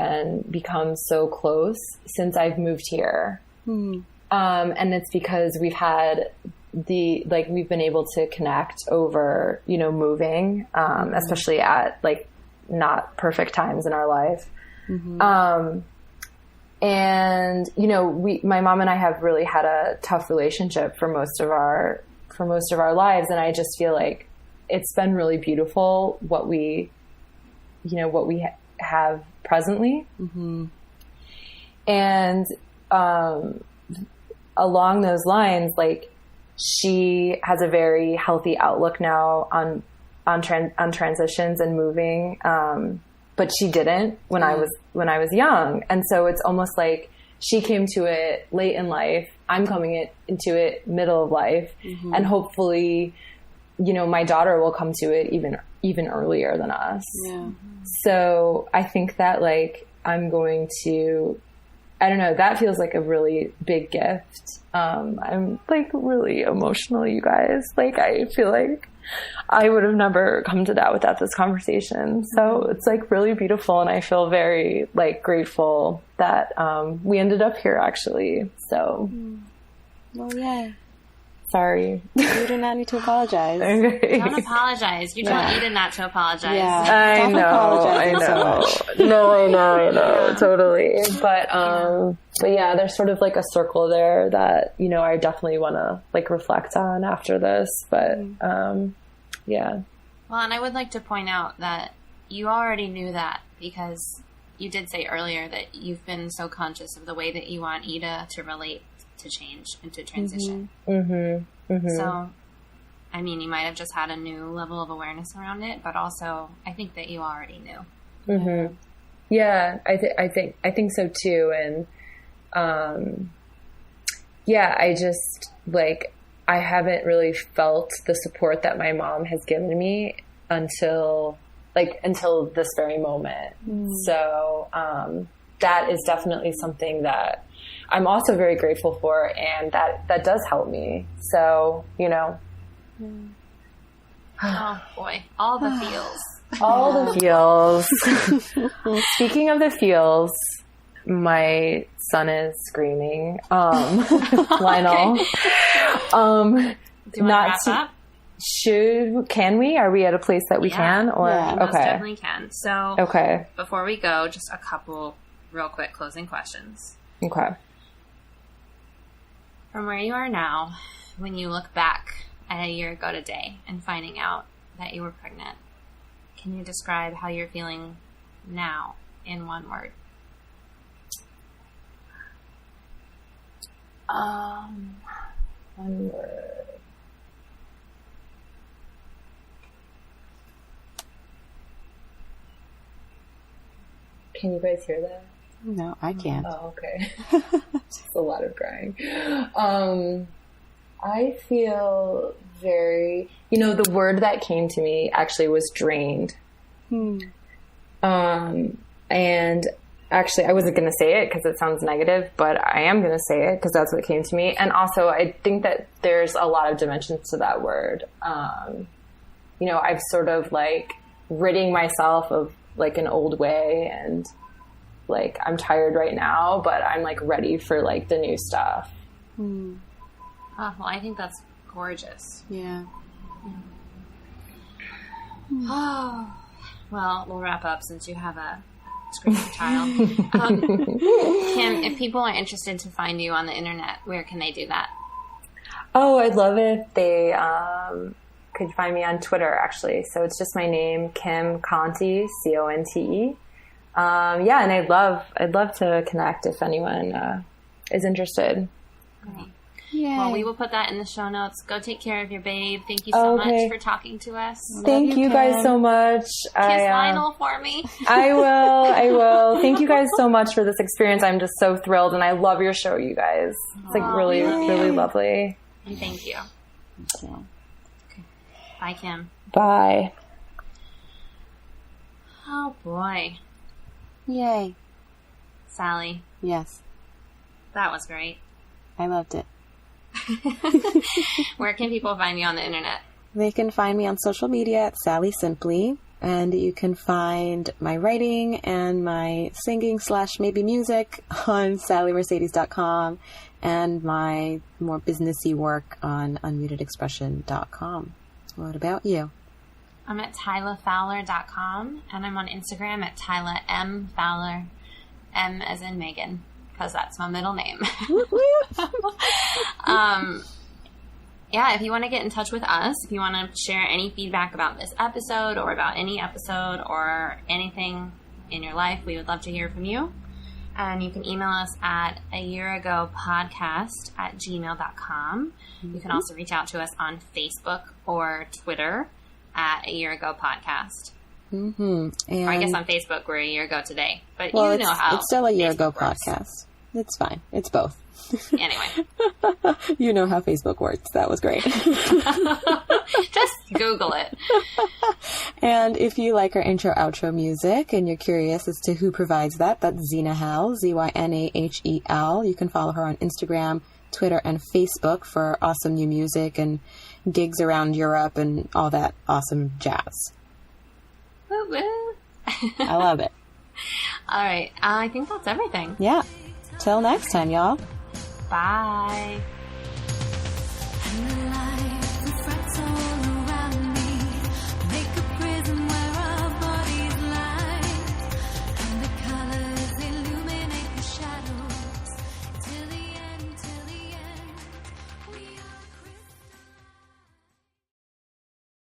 become so close since I've moved here. Mm. And it's because we've been able to connect over, moving, especially at like not perfect times in our life. Mm-hmm. And my mom and I have really had a tough relationship for most of our lives. And I just feel like it's been really beautiful what we have presently. Mm-hmm. And, along those lines, like she has a very healthy outlook now on transitions and moving. But she didn't when I was young. And so it's almost like she came to it late in life. I'm coming into it middle of life. Mm-hmm. And hopefully, my daughter will come to it even earlier than us. Yeah. So I think that like, I'm going to, I don't know, that feels like a really big gift. I'm like really emotional, you guys. Like, I feel like I would have never come to that without this conversation. So it's like really beautiful. And I feel very like grateful that, we ended up here actually. So. Well, yeah. Sorry. You do not need to apologize. Don't apologize. You don't need not to apologize. Yeah. I know. No, I know. Totally. But yeah, there's sort of like a circle there that, you know, I definitely want to like reflect on after this. But, yeah. Well, and I would like to point out that you already knew that because you did say earlier that you've been so conscious of the way that you want Ida to relate to change and to transition. So, I mean, you might have just had a new level of awareness around it, but also I think that you already knew. Yeah, I think so too. And, yeah, I just like, I haven't really felt the support that my mom has given me until this very moment. So, that is definitely something that I'm also very grateful for, and that does help me. So, you know. Oh boy, all the feels. All the feels. Speaking of the feels, my son is screaming. Lionel. Do you want to wrap up? Can we? Are we at a place that we can? Or we most definitely can. So, before we go, just a couple real quick closing questions. Okay. From where you are now, when you look back at a year ago today and finding out that you were pregnant, can you describe how you're feeling now in one word? One word. Can you guys hear that? No, I can't. Oh, okay. Just a lot of crying. I feel very, you know, the word that came to me actually was drained. And actually I wasn't going to say it because it sounds negative, but I am going to say it because that's what came to me. And also I think that there's a lot of dimensions to that word. You know, I've sort of like ridding myself of like an old way, and like I'm tired right now, but I'm like ready for like the new stuff. Oh, well, I think that's gorgeous. Yeah. Oh, well, we'll wrap up since you have a screaming child. Kim, if people are interested to find you on the internet, where can they do that? Oh, I'd love it if they could find me on Twitter, actually. So it's just my name, Kim Conte, Conte. Yeah, and I'd love to connect if anyone is interested. Great. Yay. Well, we will put that in the show notes. Go take care of your babe. Thank you so much for talking to us. Thank you guys so much. Kiss Lionel for me. I will. Thank you guys so much for this experience. I'm just so thrilled, and I love your show, you guys. It's like really, really lovely. Thank you. Okay. Bye, Kim. Bye. Oh, boy. Yay. Sally. Yes. That was great. I loved it. Where can people find you on the internet? They can find me on social media at Sally Simply, and you can find my writing and my singing / maybe music on sallymercedes.com, and my more businessy work on unmutedexpression.com. What about you? I'm at tylafowler.com, and I'm on Instagram at Tyla M. Fowler, M as in Megan, because that's my middle name. Yeah, if you want to get in touch with us, if you want to share any feedback about this episode or about any episode or anything in your life, we would love to hear from you. And you can email us at ayearagopodcast@gmail.com. You can also reach out to us on Facebook or Twitter at A Year Ago Podcast. And or I guess on Facebook we're A Year Ago Today. But well, you know how it's still A Year Ago works. Podcast. It's fine. It's both. Anyway. You know how Facebook works. That was great. Just Google it. And if you like our intro outro music and you're curious as to who provides that, that's Zina Hell, Zynahel. You can follow her on Instagram, Twitter, and Facebook for awesome new music and gigs around Europe and all that awesome jazz. Woo woo. I love it. All right. I think that's everything. Yeah. Till next time, y'all. Bye.